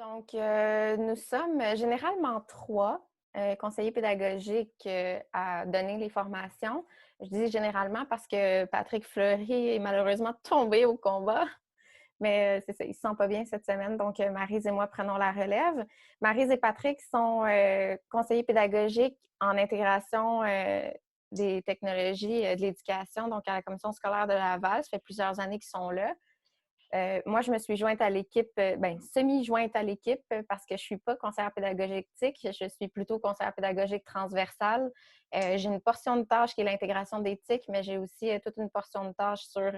Donc, nous sommes généralement trois conseillers pédagogiques à donner les formations. Je dis généralement parce que Patrick Fleury est malheureusement tombé au combat, mais c'est ça, il ne se sent pas bien cette semaine, donc Maryse et moi prenons la relève. Maryse et Patrick sont conseillers pédagogiques en intégration des technologies de l'éducation, donc à la commission scolaire de Laval. Ça fait plusieurs années qu'ils sont là. Moi, je me suis jointe à l'équipe, semi-jointe à l'équipe parce que je ne suis pas conseillère pédagogique, je suis plutôt conseillère pédagogique transversale. J'ai une portion de tâche qui est l'intégration d'éthique, mais j'ai aussi toute une portion de tâche sur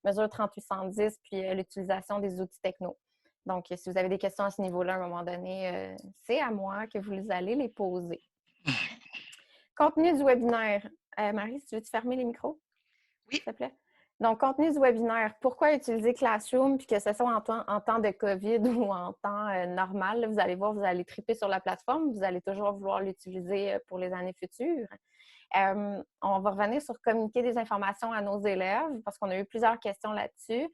mesure 3810 puis l'utilisation des outils techno. Donc, si vous avez des questions à ce niveau-là, à un moment donné, c'est à moi que vous allez les poser. Contenu du webinaire. Marie, si tu veux te fermer les micros, Oui, s'il te plaît? Donc, contenu du webinaire. Pourquoi utiliser Classroom, puis que ce soit en temps de COVID ou en temps normal? Là, vous allez voir, vous allez triper sur la plateforme. Vous allez toujours vouloir l'utiliser pour les années futures. On va revenir sur communiquer des informations à nos élèves parce qu'on a eu plusieurs questions là-dessus.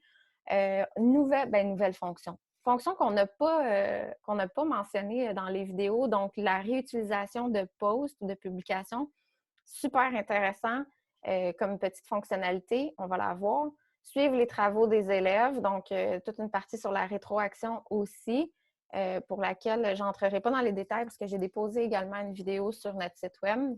Nouvelle fonction. Fonction qu'on n'a pas mentionnées dans les vidéos. Donc, la réutilisation de posts ou de publications. Super intéressant comme petite fonctionnalité. On va la voir. Suivre les travaux des élèves. Donc, toute une partie sur la rétroaction aussi, pour laquelle je n'entrerai pas dans les détails parce que j'ai déposé également une vidéo sur notre site web.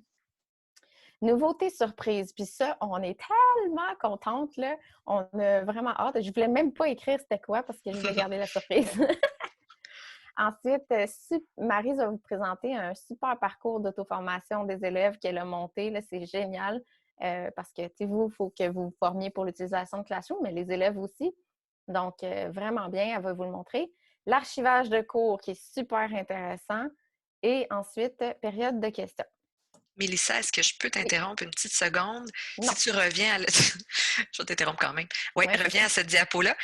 Nouveauté surprise. Puis ça, on est tellement contente, là. On a vraiment hâte. Je voulais même pas écrire c'était quoi parce que je voulais garder la surprise. Ensuite, Maryse va vous présenter un super parcours d'auto-formation des élèves qu'elle a monté. Là, c'est génial parce que, vous, il faut que vous vous formiez pour l'utilisation de Classroom, mais les élèves aussi. Donc, vraiment bien, elle va vous le montrer. L'archivage de cours qui est super intéressant. Et ensuite, période de questions. Mélissa, est-ce que je peux Oui. t'interrompre une petite seconde? Si Non. tu reviens à je vais t'interrompre quand même. Oui, Oui, c'est ça. reviens à cette diapo-là.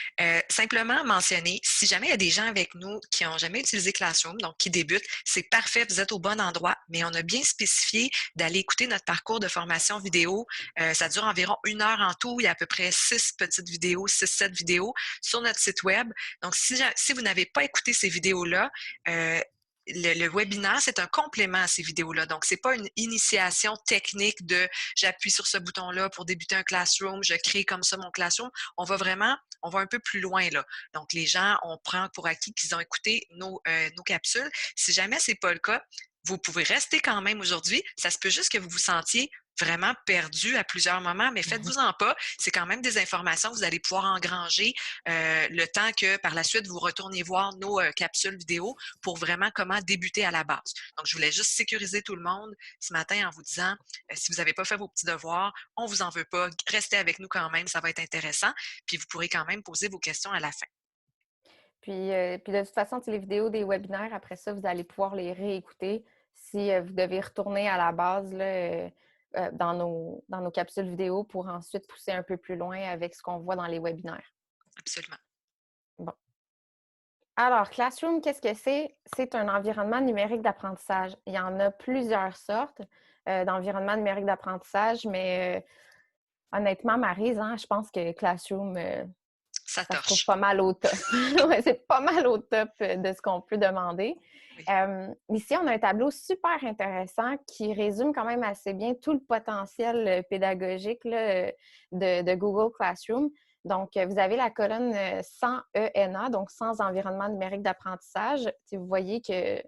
Simplement mentionner, si jamais il y a des gens avec nous qui n'ont jamais utilisé Classroom, donc qui débutent, c'est parfait, vous êtes au bon endroit, mais on a bien spécifié d'aller écouter notre parcours de formation vidéo. Ça dure environ 1 heure en tout. Il y a à peu près 6 petites vidéos, 6-7 vidéos sur notre site web. Donc, si vous n'avez pas écouté ces vidéos-là, le webinaire, c'est un complément à ces vidéos-là. Donc, c'est pas une initiation technique de j'appuie sur ce bouton-là pour débuter un classroom, je crée comme ça mon classroom. On va un peu plus loin là. Donc, les gens, on prend pour acquis qu'ils ont écouté nos capsules. Si jamais c'est pas le cas, vous pouvez rester quand même aujourd'hui. Ça se peut juste que vous vous sentiez vraiment perdu à plusieurs moments, mais faites-vous-en pas. C'est quand même des informations que vous allez pouvoir engranger le temps que par la suite, vous retournez voir nos capsules vidéo pour vraiment comment débuter à la base. Donc, je voulais juste sécuriser tout le monde ce matin en vous disant, si vous n'avez pas fait vos petits devoirs, on ne vous en veut pas, restez avec nous quand même, ça va être intéressant, puis vous pourrez quand même poser vos questions à la fin. Puis de toute façon, les vidéos des webinaires, après ça, vous allez pouvoir les réécouter si vous devez retourner à la base là, dans nos capsules vidéo pour ensuite pousser un peu plus loin avec ce qu'on voit dans les webinaires. Absolument. Bon. Alors, Classroom, qu'est-ce que c'est? C'est un environnement numérique d'apprentissage. Il y en a plusieurs sortes d'environnements numériques d'apprentissage, mais honnêtement, Maryse, hein, je pense que Classroom, Ça ça se trouve torche. pas mal au top. Ouais, c'est pas mal au top de ce qu'on peut demander. Oui, Ici, on a un tableau super intéressant qui résume quand même assez bien tout le potentiel pédagogique là, de Google Classroom. Donc, vous avez la colonne sans ENA, donc sans environnement numérique d'apprentissage. Vous voyez que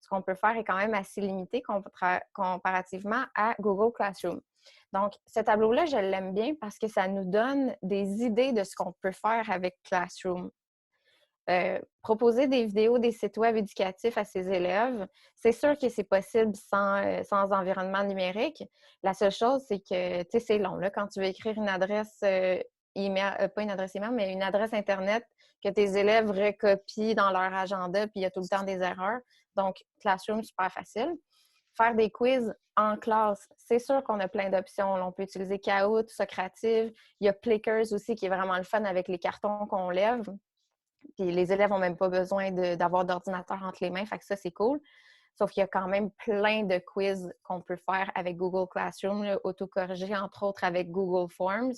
ce qu'on peut faire est quand même assez limité comparativement à Google Classroom. Donc, ce tableau-là, je l'aime bien parce que ça nous donne des idées de ce qu'on peut faire avec Classroom. Proposer des vidéos, des sites web éducatifs à ses élèves, c'est sûr que c'est possible sans environnement numérique. La seule chose, c'est que, c'est long. Là, quand tu veux écrire une adresse email, pas une adresse email, mais une adresse Internet que tes élèves recopient dans leur agenda, puis il y a tout le temps des erreurs. Donc, Classroom, super facile. Faire des quiz en classe, c'est sûr qu'on a plein d'options. On peut utiliser Kahoot, Socrative. Il y a Plickers aussi qui est vraiment le fun avec les cartons qu'on lève. Puis les élèves n'ont même pas besoin d'avoir d'ordinateur entre les mains, fait que ça, c'est cool. Sauf qu'il y a quand même plein de quiz qu'on peut faire avec Google Classroom, autocorrigé, entre autres avec Google Forms.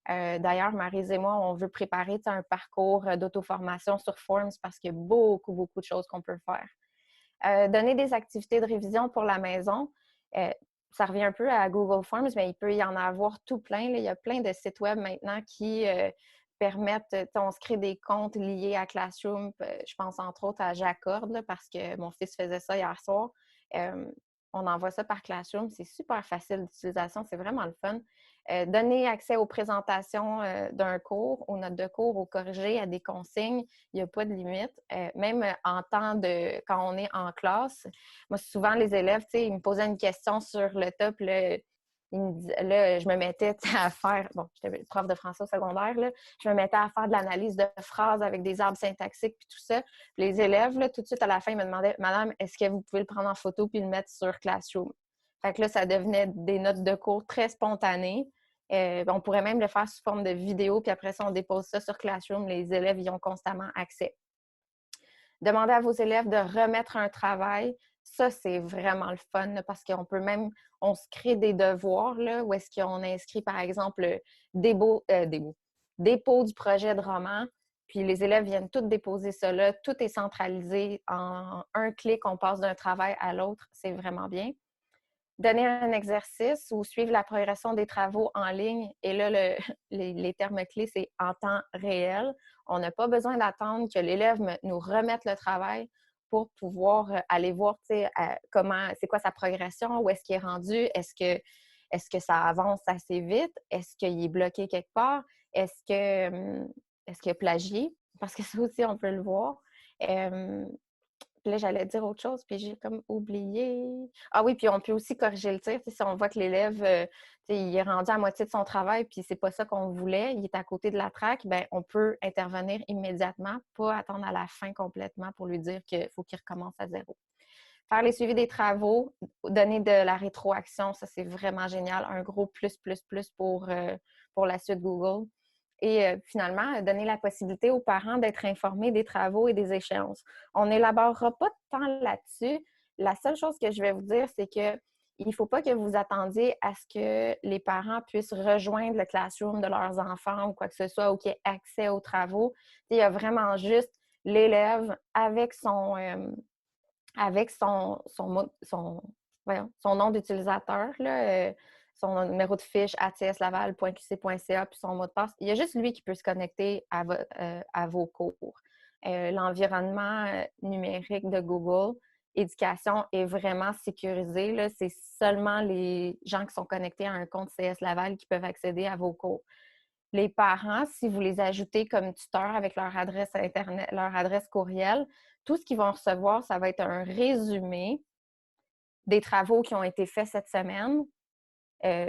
D'ailleurs, Maryse et moi, on veut préparer un parcours d'auto-formation sur Forms parce qu'il y a beaucoup, beaucoup de choses qu'on peut faire. Donner des activités de révision pour la maison. Ça revient un peu à Google Forms, mais il peut y en avoir tout plein. Là. Il y a plein de sites web maintenant qui permettent, on se crée des comptes liés à Classroom. Je pense entre autres à Jacord, là, parce que mon fils faisait ça hier soir. On envoie ça par Classroom. C'est super facile d'utilisation. C'est vraiment le fun. Donner accès aux présentations d'un cours, aux notes de cours, aux corrigés, à des consignes. Il n'y a pas de limite. Même en temps de quand on est en classe, moi, souvent, les élèves, ils me posaient une question sur le top. Là, je me mettais à faire, bon, j'étais prof de français au secondaire, là, je me mettais à faire de l'analyse de phrases avec des arbres syntaxiques puis tout ça. Puis les élèves, là, tout de suite à la fin, ils me demandaient, Madame, est-ce que vous pouvez le prendre en photo puis le mettre sur Classroom? Fait que là, ça devenait des notes de cours très spontanées. On pourrait même le faire sous forme de vidéo, puis après ça, on dépose ça sur Classroom. Les élèves y ont constamment accès. Demandez à vos élèves de remettre un travail. Ça, c'est vraiment le fun là, parce qu'on peut même, on se crée des devoirs là, où est-ce qu'on inscrit, par exemple, dépôt du projet de roman. Puis les élèves viennent tous déposer ça là. Tout est centralisé. En un clic, on passe d'un travail à l'autre. C'est vraiment bien. Donner un exercice ou suivre la progression des travaux en ligne. Et là, les termes clés, c'est en temps réel. On n'a pas besoin d'attendre que l'élève nous remette le travail pour pouvoir aller voir comment, c'est quoi sa progression, où est-ce qu'il est rendu, est-ce que ça avance assez vite, est-ce qu'il est bloqué quelque part, est-ce qu'il a plagié, parce que ça aussi, on peut le voir. Puis là, j'allais dire autre chose, puis j'ai comme oublié. Ah oui, puis on peut aussi corriger le tir. Si on voit que l'élève, il est rendu à moitié de son travail, puis c'est pas ça qu'on voulait, il est à côté de la traque, bien, on peut intervenir immédiatement, pas attendre à la fin complètement pour lui dire qu'il faut qu'il recommence à zéro. Faire les suivis des travaux, donner de la rétroaction, ça c'est vraiment génial. Un gros plus, plus, plus pour la suite Google. Et finalement, donner la possibilité aux parents d'être informés des travaux et des échéances. On n'élaborera pas de temps là-dessus. La seule chose que je vais vous dire, c'est que il ne faut pas que vous attendiez à ce que les parents puissent rejoindre le classroom de leurs enfants ou quoi que ce soit, ou qu'il y ait accès aux travaux. Il y a vraiment juste l'élève avec son nom d'utilisateur, là, son numéro de fiche atslaval.qc.ca puis son mot de passe. Il y a juste lui qui peut se connecter à vos cours. L'environnement numérique de Google Éducation est vraiment sécurisé. Là. C'est seulement les gens qui sont connectés à un compte CS Laval qui peuvent accéder à vos cours. Les parents, si vous les ajoutez comme tuteurs avec leur adresse Internet, leur adresse courriel, tout ce qu'ils vont recevoir, ça va être un résumé des travaux qui ont été faits cette semaine.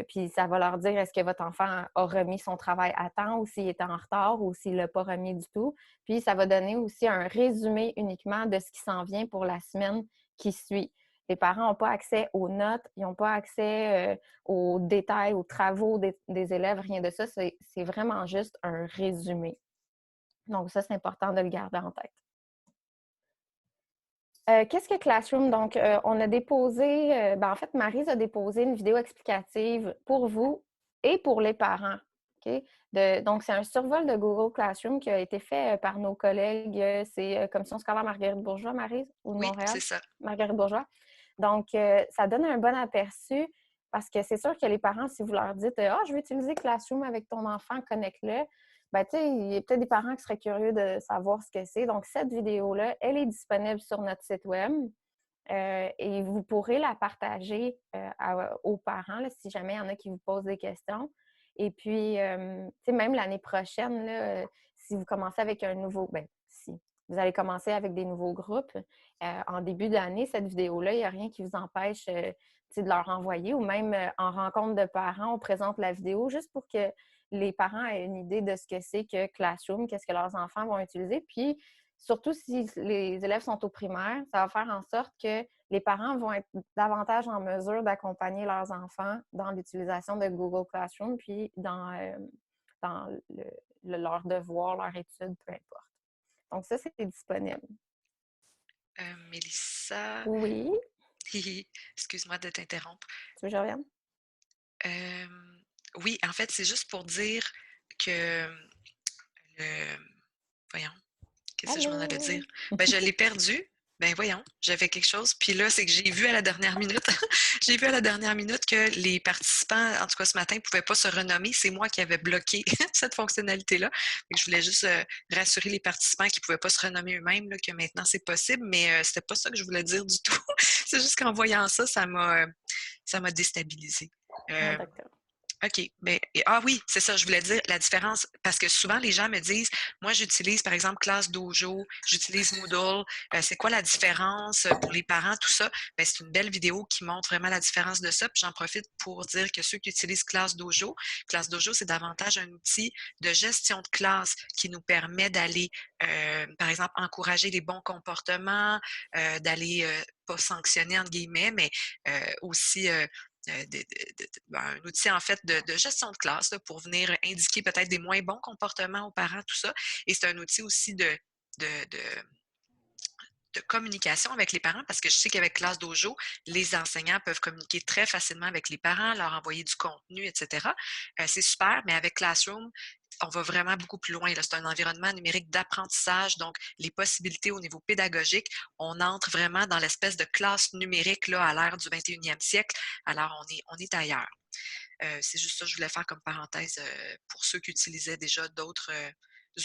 Puis ça va leur dire est-ce que votre enfant a remis son travail à temps ou s'il est en retard ou s'il ne l'a pas remis du tout. Puis ça va donner aussi un résumé uniquement de ce qui s'en vient pour la semaine qui suit. Les parents n'ont pas accès aux notes, ils n'ont pas accès aux détails, aux travaux des élèves, rien de ça. C'est vraiment juste un résumé. Donc ça, c'est important de le garder en tête. Qu'est-ce que Classroom? Donc, on a déposé, en fait, Maryse a déposé une vidéo explicative pour vous et pour les parents. Okay? Donc, c'est un survol de Google Classroom qui a été fait par nos collègues. C'est Commission scolaire Marguerite Bourgeois, Maryse, ou de Oui, Montréal? c'est ça. Marguerite Bourgeois. Donc, ça donne un bon aperçu parce que c'est sûr que les parents, si vous leur dites « Ah, je vais utiliser Classroom avec ton enfant, connecte-le », ben, tu sais, il y a peut-être des parents qui seraient curieux de savoir ce que c'est. Donc, cette vidéo-là, elle est disponible sur notre site web et vous pourrez la partager aux parents là, si jamais il y en a qui vous posent des questions. Et puis, tu sais, même l'année prochaine, là, si vous commencez avec un nouveau, ben, si vous allez commencer avec des nouveaux groupes, en début d'année, cette vidéo-là, il n'y a rien qui vous empêche de leur envoyer ou même en rencontre de parents, on présente la vidéo juste pour que les parents aient une idée de ce que c'est que Classroom, qu'est-ce que leurs enfants vont utiliser. Puis, surtout si les élèves sont au primaire, ça va faire en sorte que les parents vont être davantage en mesure d'accompagner leurs enfants dans l'utilisation de Google Classroom, puis dans leur devoir, leur étude, peu importe. Donc ça, c'est disponible. Mélissa, Oui, excuse-moi de t'interrompre. tu veux que je revienne? Oui, en fait, c'est juste pour dire, que le... Voyons, qu'est-ce que je m'en allais Allô? dire? Ben, je l'ai perdu. Ben voyons, j'avais quelque chose. Puis là, c'est que j'ai vu à la dernière minute, j'ai vu à la dernière minute que les participants, en tout cas ce matin, ne pouvaient pas se renommer. C'est moi qui avais bloqué cette fonctionnalité-là. Je voulais juste rassurer les participants qui ne pouvaient pas se renommer eux-mêmes, là, que maintenant c'est possible, mais c'était pas ça que je voulais dire du tout. C'est juste qu'en voyant ça, ça m'a déstabilisée. Ah, Euh, d'accord. OK. Mais, ah oui, c'est ça, je voulais dire la différence, parce que souvent les gens me disent, moi j'utilise par exemple Classe Dojo, j'utilise Moodle, c'est quoi la différence pour les parents, tout ça? Ben, c'est une belle vidéo qui montre vraiment la différence de ça. Puis j'en profite pour dire que ceux qui utilisent Classe Dojo, c'est davantage un outil de gestion de classe qui nous permet d'aller, par exemple, encourager les bons comportements, d'aller pas sanctionner entre guillemets, mais aussi un outil en fait de gestion de classe là, pour venir indiquer peut-être des moins bons comportements aux parents, tout ça. Et c'est un outil aussi de, de, de communication avec les parents parce que je sais qu'avec Classe Dojo, les enseignants peuvent communiquer très facilement avec les parents, leur envoyer du contenu, etc. C'est super, mais avec Classroom, on va vraiment beaucoup plus loin. C'est un environnement numérique d'apprentissage, donc les possibilités au niveau pédagogique, on entre vraiment dans l'espèce de classe numérique là, à l'ère du 21e siècle. Alors, on est ailleurs. C'est juste ça que je voulais faire comme parenthèse pour ceux qui utilisaient déjà d'autres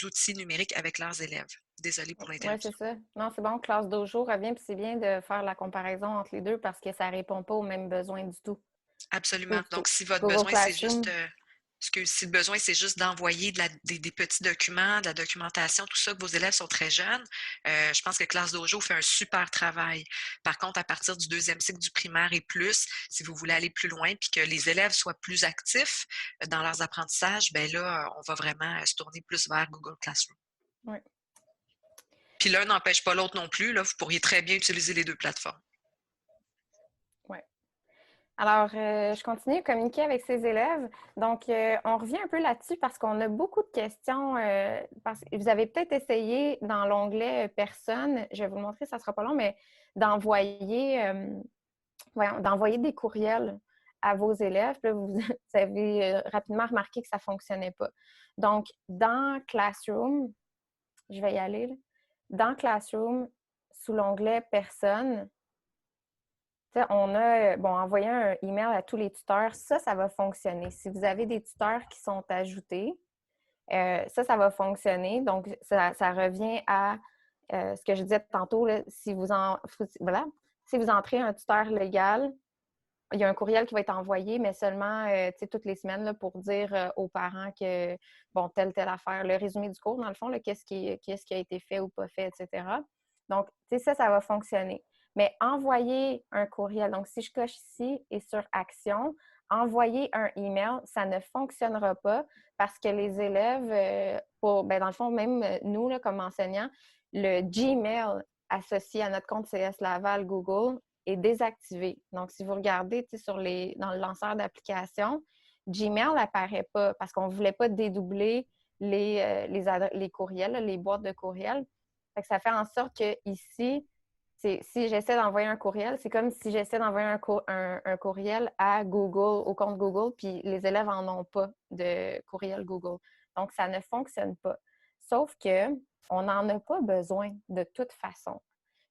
outils numériques avec leurs élèves. Désolée pour Oui, c'est l'interruption. ça. Non, c'est bon, Classe Dojo revient, puis c'est bien de faire la comparaison entre les deux parce que ça ne répond pas aux mêmes besoins du tout. Absolument. Donc, si votre Google besoin, c'est juste, Classroom, si le besoin, c'est juste d'envoyer des petits documents, de la documentation, tout ça, que vos élèves sont très jeunes, je pense que Classe Dojo fait un super travail. Par contre, à partir du deuxième cycle du primaire et plus, si vous voulez aller plus loin, puis que les élèves soient plus actifs dans leurs apprentissages, ben là, on va vraiment se tourner plus vers Google Classroom. oui. Puis l'un n'empêche pas l'autre non plus. Là, vous pourriez très bien utiliser les deux plateformes. Ouais. Alors, je continue à communiquer avec ces élèves. Donc, on revient un peu là-dessus parce qu'on a beaucoup de questions. Vous avez peut-être essayé dans l'onglet Personnes, je vais vous le montrer, ça ne sera pas long, mais d'envoyer d'envoyer des courriels à vos élèves. Puis là, vous avez rapidement remarqué que ça ne fonctionnait pas. Donc, dans Classroom, je vais y aller. Là. Dans Classroom, sous l'onglet Personnes, on a envoyé un email à tous les tuteurs. Ça va fonctionner. Si vous avez des tuteurs qui sont ajoutés, ça va fonctionner. Donc, ça revient à ce que je disais tantôt. Là, si vous entrez un tuteur légal, il y a un courriel qui va être envoyé, mais seulement toutes les semaines là, pour dire aux parents que, bon, telle affaire, le résumé du cours, dans le fond, qu'est-ce qui a été fait ou pas fait, etc. Donc, ça va fonctionner. Mais envoyer un courriel, donc si je coche ici et sur Action, envoyer un email, ça ne fonctionnera pas parce que les élèves, dans le fond, même nous, là, comme enseignants, le Gmail associé à notre compte CS Laval Google est désactivé. Donc, si vous regardez dans le lanceur d'application, Gmail n'apparaît pas parce qu'on ne voulait pas dédoubler les courriels, les boîtes de courriels. Ça fait en sorte que ici, si j'essaie d'envoyer un courriel, c'est comme si j'essaie d'envoyer un courriel à Google, au compte Google, puis les élèves n'en ont pas de courriel Google. Donc, ça ne fonctionne pas. Sauf qu'on n'en a pas besoin de toute façon.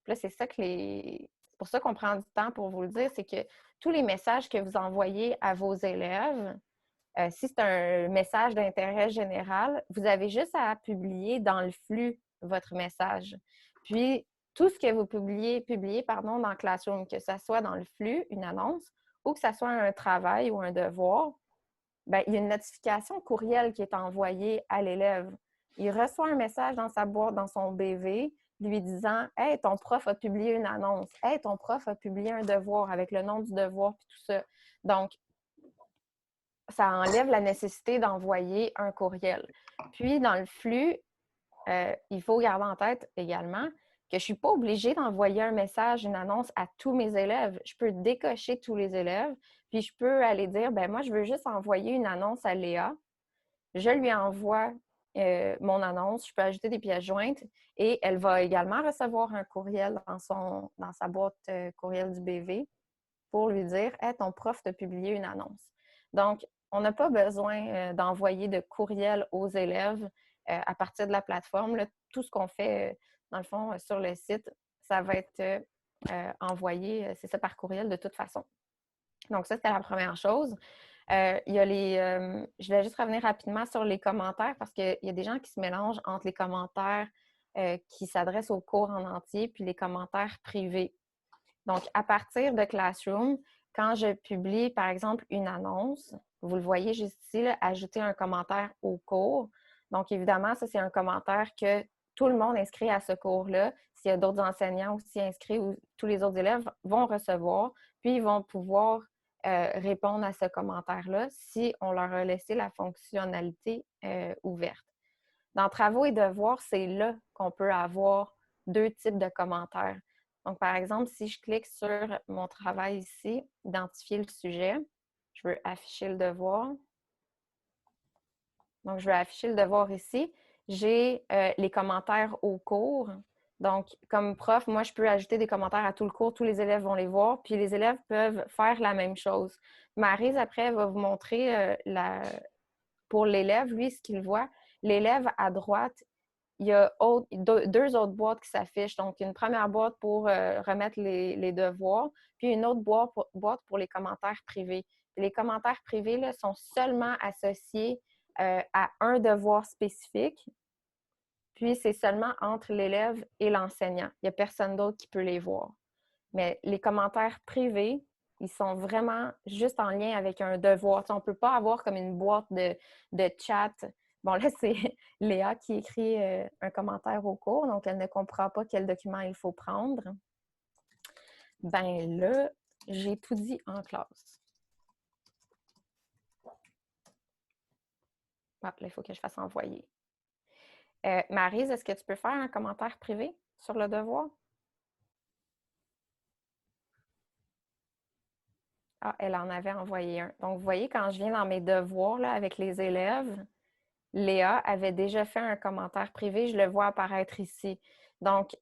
Puis là, c'est pour ça qu'on prend du temps pour vous le dire, c'est que tous les messages que vous envoyez à vos élèves, si c'est un message d'intérêt général, vous avez juste à publier dans le flux votre message. Puis, tout ce que vous publiez dans Classroom, que ce soit dans le flux, une annonce, ou que ce soit un travail ou un devoir, bien, il y a une notification courriel qui est envoyée à l'élève. Il reçoit un message dans sa boîte, dans son BV, lui disant « Hey, ton prof a publié une annonce. Hey, ton prof a publié un devoir avec le nom du devoir, puis tout ça. » Donc, ça enlève la nécessité d'envoyer un courriel. Puis, dans le flux, il faut garder en tête également que je ne suis pas obligée d'envoyer un message, une annonce à tous mes élèves. Je peux décocher tous les élèves, puis je peux aller dire, ben moi, je veux juste envoyer une annonce à Léa. Je lui envoie mon annonce, je peux ajouter des pièces jointes et elle va également recevoir un courriel dans sa boîte courriel du BV pour lui dire, hey, ton prof t'a publié une annonce. Donc, on n'a pas besoin d'envoyer de courriel aux élèves à partir de la plateforme. Là, tout ce qu'on fait, dans le fond, sur le site, ça va être envoyé, c'est ça, par courriel de toute façon. Donc, ça, c'était la première chose. Il y a je vais juste revenir rapidement sur les commentaires parce qu'il y a des gens qui se mélangent entre les commentaires qui s'adressent au cours en entier puis les commentaires privés. Donc, à partir de Classroom, quand je publie, par exemple, une annonce, vous le voyez juste ici, là, ajouter un commentaire au cours. Donc, évidemment, ça, c'est un commentaire que tout le monde inscrit à ce cours-là. S'il y a d'autres enseignants aussi inscrits ou tous les autres élèves vont recevoir, puis ils vont pouvoir répondre à ce commentaire-là si on leur a laissé la fonctionnalité ouverte. Dans Travaux et devoirs, c'est là qu'on peut avoir deux types de commentaires. Donc, par exemple, si je clique sur mon travail ici, identifier le sujet, je veux afficher le devoir. Donc, je veux afficher le devoir ici. J'ai les commentaires au cours. Donc, comme prof, moi, je peux ajouter des commentaires à tout le cours. Tous les élèves vont les voir. Puis, les élèves peuvent faire la même chose. Maryse, après, va vous montrer pour l'élève, lui, ce qu'il voit. L'élève à droite, il y a deux autres boîtes qui s'affichent. Donc, une première boîte pour remettre les devoirs, puis une autre boîte pour les commentaires privés. Et les commentaires privés là, sont seulement associés à un devoir spécifique, puis c'est seulement entre l'élève et l'enseignant. Il n'y a personne d'autre qui peut les voir. Mais les commentaires privés, ils sont vraiment juste en lien avec un devoir. Tu sais, on ne peut pas avoir comme une boîte de chat. Bon, là, c'est Léa qui écrit un commentaire au cours, donc elle ne comprend pas quel document il faut prendre. Ben là, j'ai tout dit en classe. Ah, là, il faut que je fasse envoyer. Maryse, est-ce que tu peux faire un commentaire privé sur le devoir? Ah, elle en avait envoyé un. Donc, vous voyez, quand je viens dans mes devoirs là, avec les élèves, Léa avait déjà fait un commentaire privé. Je le vois apparaître ici. Donc,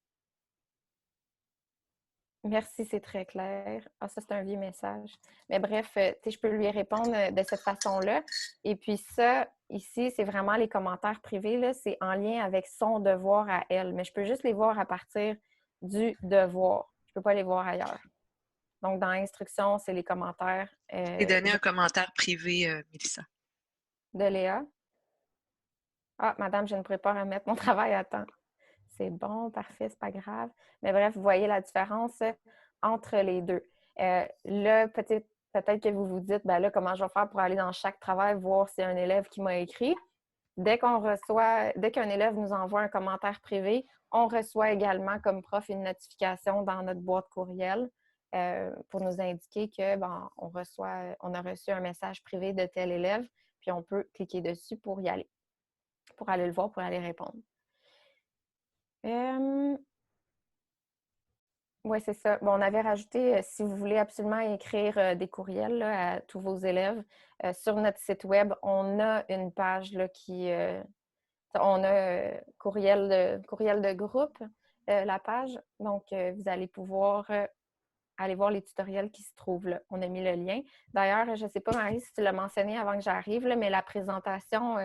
merci, c'est très clair. Ah, ça, c'est un vieux message. Mais bref, je peux lui répondre de cette façon-là. Et puis ça, ici, c'est vraiment les commentaires privés. Là, c'est en lien avec son devoir à elle. Mais je peux juste les voir à partir du devoir. Je ne peux pas les voir ailleurs. Donc, dans l'instruction, c'est les commentaires Et donner un commentaire privé, Mélissa. de Léa. Ah, madame, je ne pourrais pas remettre mon travail à temps. C'est bon, parfait, c'est pas grave. Mais bref, vous voyez la différence entre les deux. Là, peut-être que vous vous dites, ben là, comment je vais faire pour aller dans chaque travail, voir s'il y a un élève qui m'a écrit. Dès qu'un élève nous envoie un commentaire privé, on reçoit également comme prof une notification dans notre boîte courriel pour nous indiquer que on a reçu un message privé de tel élève, puis on peut cliquer dessus pour y aller, pour aller le voir, pour aller répondre. Oui, c'est ça. Bon, on avait rajouté, si vous voulez absolument écrire des courriels là, à tous vos élèves, sur notre site web, on a une page là, on a courriel de groupe, la page. Donc, vous allez pouvoir aller voir les tutoriels qui se trouvent là. On a mis le lien. D'ailleurs, je ne sais pas, Marie, si tu l'as mentionné avant que j'arrive, là, mais la présentation,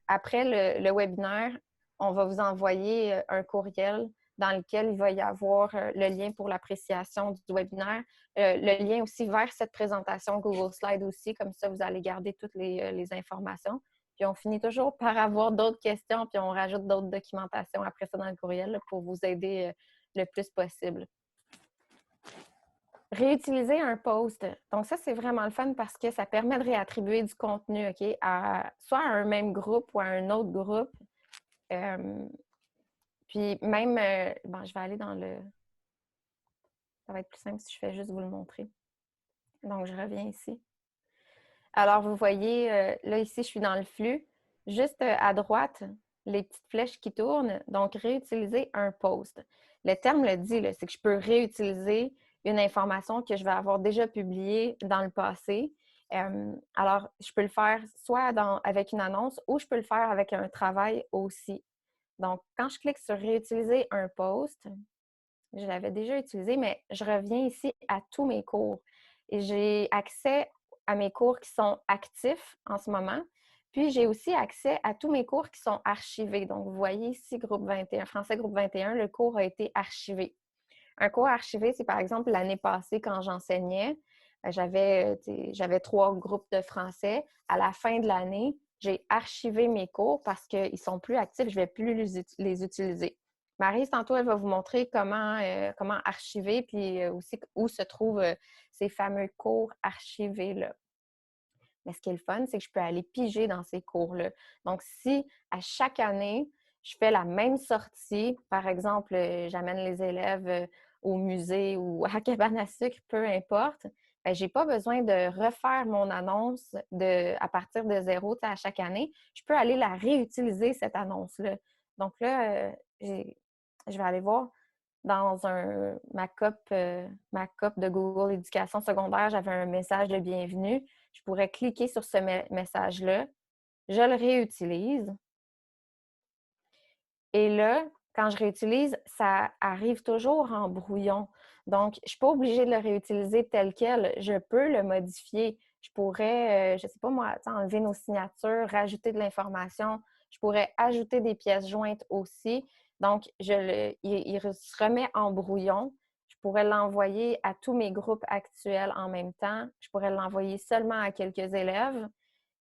après le webinaire, on va vous envoyer un courriel dans lequel il va y avoir le lien pour l'appréciation du webinaire, le lien aussi vers cette présentation Google Slide aussi, comme ça, vous allez garder toutes les informations. Puis on finit toujours par avoir d'autres questions, puis on rajoute d'autres documentations après ça dans le courriel là, pour vous aider le plus possible. Réutiliser un post. Donc, ça, c'est vraiment le fun parce que ça permet de réattribuer du contenu, OK, soit à un même groupe ou à un autre groupe. Puis même, je vais aller dans le... Ça va être plus simple si je fais juste vous le montrer. Donc, je reviens ici. Alors, vous voyez, là, ici, je suis dans le flux. Juste à droite, les petites flèches qui tournent. Donc, réutiliser un post. Le terme le dit, c'est que je peux réutiliser une information que je vais avoir déjà publiée dans le passé. Alors, je peux le faire soit avec une annonce ou je peux le faire avec un travail aussi. Donc, quand je clique sur réutiliser un post, je l'avais déjà utilisé, mais je reviens ici à tous mes cours et j'ai accès à mes cours qui sont actifs en ce moment. Puis, j'ai aussi accès à tous mes cours qui sont archivés. Donc, vous voyez ici, groupe 21, français groupe 21, le cours a été archivé. Un cours archivé, c'est par exemple l'année passée quand j'enseignais, j'avais 3 groupes de français. À la fin de l'année, j'ai archivé mes cours parce qu'ils ne sont plus actifs, je ne vais plus les utiliser. Marie, tantôt, elle va vous montrer comment archiver, puis aussi où se trouvent ces fameux cours archivés-là. Mais ce qui est le fun, c'est que je peux aller piger dans ces cours-là. Donc, si à chaque année, je fais la même sortie, par exemple, j'amène les élèves au musée ou à cabane à sucre, peu importe, ben, je n'ai pas besoin de refaire mon annonce à partir de zéro à chaque année. Je peux aller la réutiliser, cette annonce-là. Donc là, je vais aller voir dans ma COP de Google Éducation secondaire, j'avais un message de bienvenue. Je pourrais cliquer sur ce message-là. Je le réutilise. Et là, quand je réutilise, ça arrive toujours en brouillon. Donc, je ne suis pas obligée de le réutiliser tel quel. Je peux le modifier. Je pourrais, je ne sais pas moi, enlever nos signatures, rajouter de l'information. Je pourrais ajouter des pièces jointes aussi. Donc, il se remet en brouillon. Je pourrais l'envoyer à tous mes groupes actuels en même temps. Je pourrais l'envoyer seulement à quelques élèves.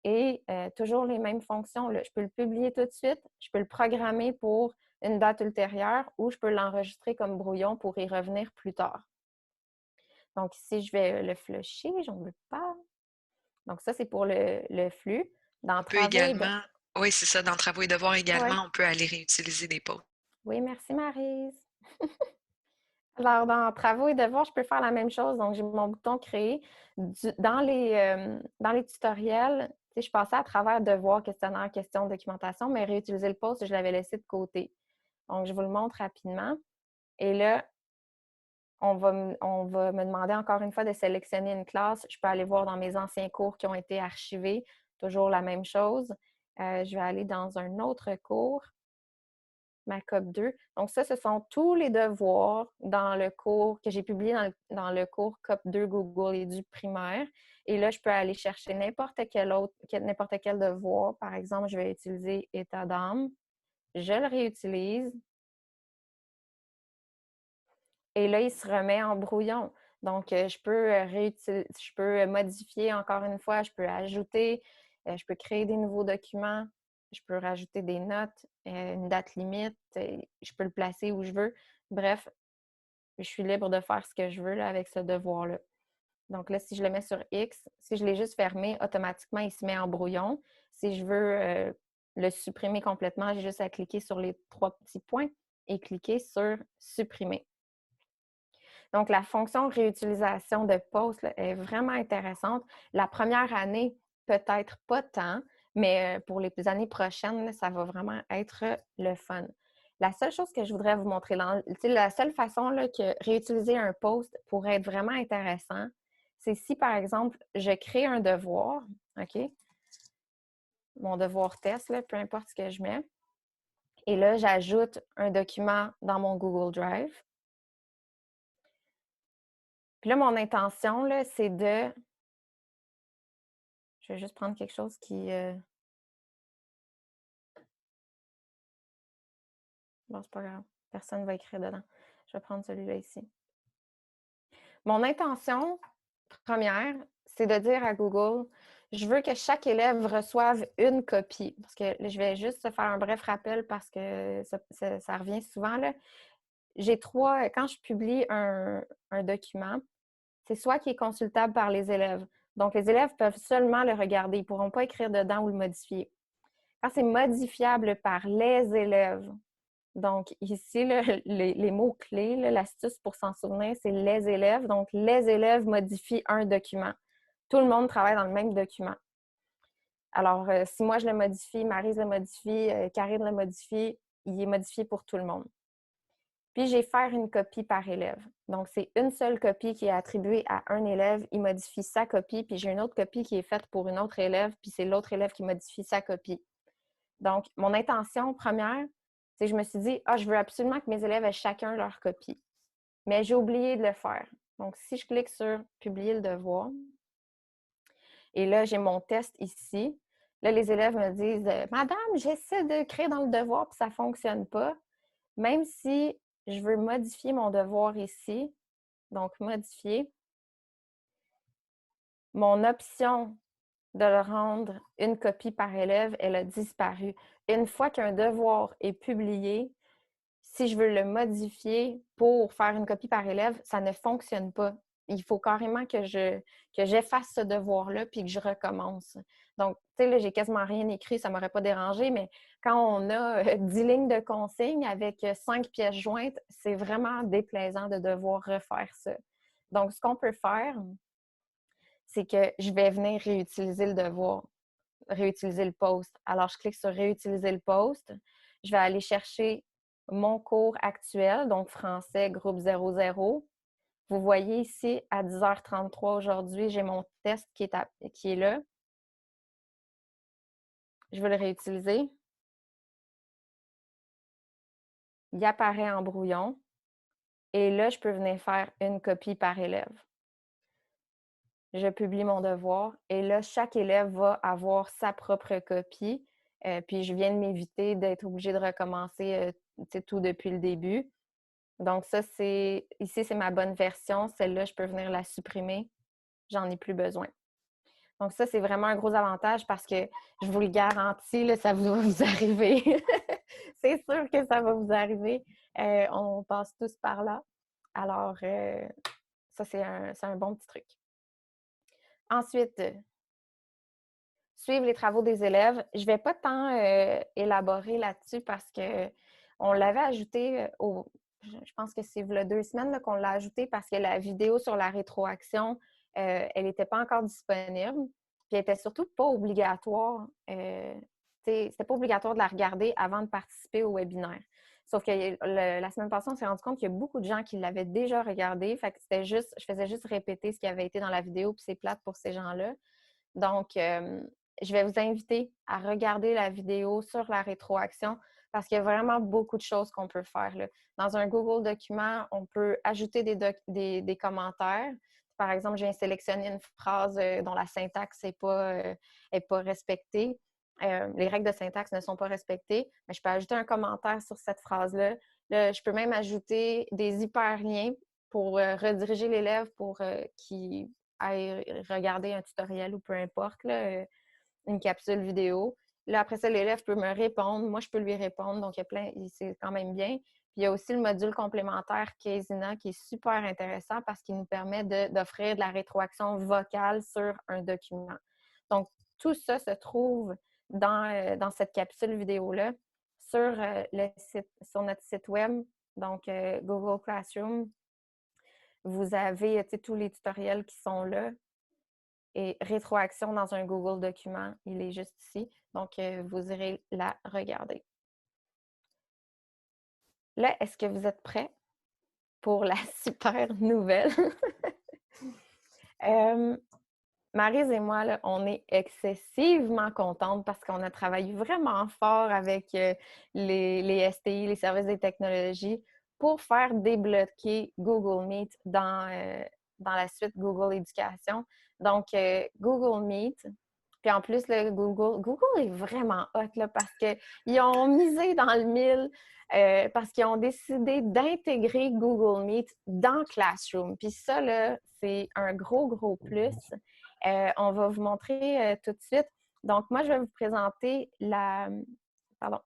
Et toujours les mêmes fonctions. Là. Je peux le publier tout de suite, je peux le programmer pour une date ultérieure ou je peux l'enregistrer comme brouillon pour y revenir plus tard. Donc ici, je vais le flusher, j'en veux pas. Donc ça, c'est pour le flux. Dans On peut travaux et de... également, oui, c'est ça, dans travaux et devoirs Ouais. également, on peut aller réutiliser des posts. Oui, merci Maryse. Alors, dans travaux et devoirs, je peux faire la même chose. Donc, j'ai mon bouton créer. Dans les tutoriels, je passais à travers devoirs, questionnaires, questions, documentation, mais réutiliser le post, je l'avais laissé de côté. Donc, je vous le montre rapidement. Et là, on va me demander encore une fois de sélectionner une classe. Je peux aller voir dans mes anciens cours qui ont été archivés. Toujours la même chose. Je vais aller dans un autre cours, ma COP 2. Donc ça, ce sont tous les devoirs dans le cours que j'ai publié dans le cours COP 2 Google et du primaire. Et là, je peux aller chercher n'importe quel devoir. Par exemple, je vais utiliser état d'âme. Je le réutilise. Et là, il se remet en brouillon. Donc, je peux modifier encore une fois, je peux ajouter, je peux créer des nouveaux documents, je peux rajouter des notes, une date limite, je peux le placer où je veux. Bref, je suis libre de faire ce que je veux là, avec ce devoir-là. Donc là, si je le mets sur X, si je l'ai juste fermé, automatiquement, il se met en brouillon. Si je veux le supprimer complètement, j'ai juste à cliquer sur les 3 petits points et cliquer sur « Supprimer ». Donc, la fonction réutilisation de posts là, est vraiment intéressante. La première année, peut-être pas tant, mais pour les années prochaines, là, ça va vraiment être le fun. La seule chose que je voudrais vous montrer, la seule façon là, que réutiliser un post pourrait être vraiment intéressant, c'est si, par exemple, je crée un devoir, OK? Mon devoir test, là, peu importe ce que je mets. Et là, j'ajoute un document dans mon Google Drive. Puis là, mon intention, là, c'est de... Je vais juste prendre quelque chose qui... Bon, c'est pas grave. Personne ne va écrire dedans. Je vais prendre celui-là ici. Mon intention première, c'est de dire à Google, je veux que chaque élève reçoive une copie. Parce que je vais juste faire un bref rappel parce que ça revient souvent. J'ai 3... Quand je publie un document, c'est soit qui est consultable par les élèves. Donc, les élèves peuvent seulement le regarder. Ils ne pourront pas écrire dedans ou le modifier. Quand c'est modifiable par les élèves, donc ici, là, les mots-clés, l'astuce pour s'en souvenir, c'est les élèves. Donc, les élèves modifient un document. Tout le monde travaille dans le même document. Alors, si moi je le modifie, Maryse le modifie, Karine le modifie, il est modifié pour tout le monde. Puis, j'ai faire une copie par élève. Donc, c'est une seule copie qui est attribuée à un élève. Il modifie sa copie, puis j'ai une autre copie qui est faite pour une autre élève, puis c'est l'autre élève qui modifie sa copie. Donc, mon intention première, c'est que je me suis dit, je veux absolument que mes élèves aient chacun leur copie. Mais j'ai oublié de le faire. Donc, si je clique sur « Publier le devoir », Et là, j'ai mon test ici. Là, les élèves me disent Madame, j'essaie de créer dans le devoir puis ça ne fonctionne pas. Même si je veux modifier mon devoir ici, donc modifier, mon option de le rendre une copie par élève, elle a disparu. Une fois qu'un devoir est publié, si je veux le modifier pour faire une copie par élève, ça ne fonctionne pas. Il faut carrément que j'efface ce devoir-là puis que je recommence. Donc, tu sais, là, j'ai quasiment rien écrit, ça ne m'aurait pas dérangé, mais quand on a 10 lignes de consignes avec 5 pièces jointes, c'est vraiment déplaisant de devoir refaire ça. Donc, ce qu'on peut faire, c'est que je vais venir réutiliser le devoir, réutiliser le post. Alors, je clique sur réutiliser le post. Je vais aller chercher mon cours actuel, donc français groupe 00. Vous voyez ici, à 10h33 aujourd'hui, j'ai mon test qui est là. Je vais le réutiliser. Il apparaît en brouillon. Et là, je peux venir faire une copie par élève. Je publie mon devoir et là, chaque élève va avoir sa propre copie. Puis je viens de m'éviter d'être obligée de recommencer tout depuis le début. Donc ça, ici, c'est ma bonne version. Celle-là, je peux venir la supprimer. J'en ai plus besoin. Donc ça, c'est vraiment un gros avantage parce que je vous le garantis, là, ça va vous arriver. C'est sûr que ça va vous arriver. On passe tous par là. Alors, ça, c'est un bon petit truc. Ensuite, suivre les travaux des élèves. Je ne vais pas tant élaborer là-dessus parce qu'on l'avait ajouté je pense que c'est il y a 2 semaines qu'on l'a ajouté parce que la vidéo sur la rétroaction, elle n'était pas encore disponible. Puis elle n'était surtout pas obligatoire. C'était pas obligatoire de la regarder avant de participer au webinaire. Sauf que la semaine passée, on s'est rendu compte qu'il y a beaucoup de gens qui l'avaient déjà regardé. Fait que je faisais juste répéter ce qui avait été dans la vidéo, puis c'est plate pour ces gens-là. Donc, je vais vous inviter à regarder la vidéo sur la rétroaction parce qu'il y a vraiment beaucoup de choses qu'on peut faire, là. Dans un Google document, on peut ajouter des commentaires. Par exemple, j'ai sélectionné une phrase dont la syntaxe n'est pas respectée. Les règles de syntaxe ne sont pas respectées, mais je peux ajouter un commentaire sur cette phrase-là. Là, je peux même ajouter des hyperliens pour rediriger l'élève pour qu'il aille regarder un tutoriel ou peu importe, là, une capsule vidéo. Là, après ça, l'élève peut me répondre. Moi, je peux lui répondre. Donc, c'est quand même bien. Puis, il y a aussi le module complémentaire Casina qui est super intéressant parce qu'il nous permet d'offrir de la rétroaction vocale sur un document. Donc, tout ça se trouve dans cette capsule vidéo-là sur, sur notre site web, donc Google Classroom. Vous avez tous les tutoriels qui sont là. Et rétroaction dans un Google document, il est juste ici. Donc, vous irez la regarder. Là, est-ce que vous êtes prêts pour la super nouvelle? Maryse et moi, là, on est excessivement contentes parce qu'on a travaillé vraiment fort avec les STI, les services des technologies, pour faire débloquer Google Meet dans la suite Google Éducation. Donc, Google Meet. Puis en plus, là, Google est vraiment hot là, parce qu'ils ont misé dans le mille, parce qu'ils ont décidé d'intégrer Google Meet dans Classroom. Puis ça, là, c'est un gros, gros plus. On va vous montrer tout de suite. Donc, moi, je vais vous présenter Pardon.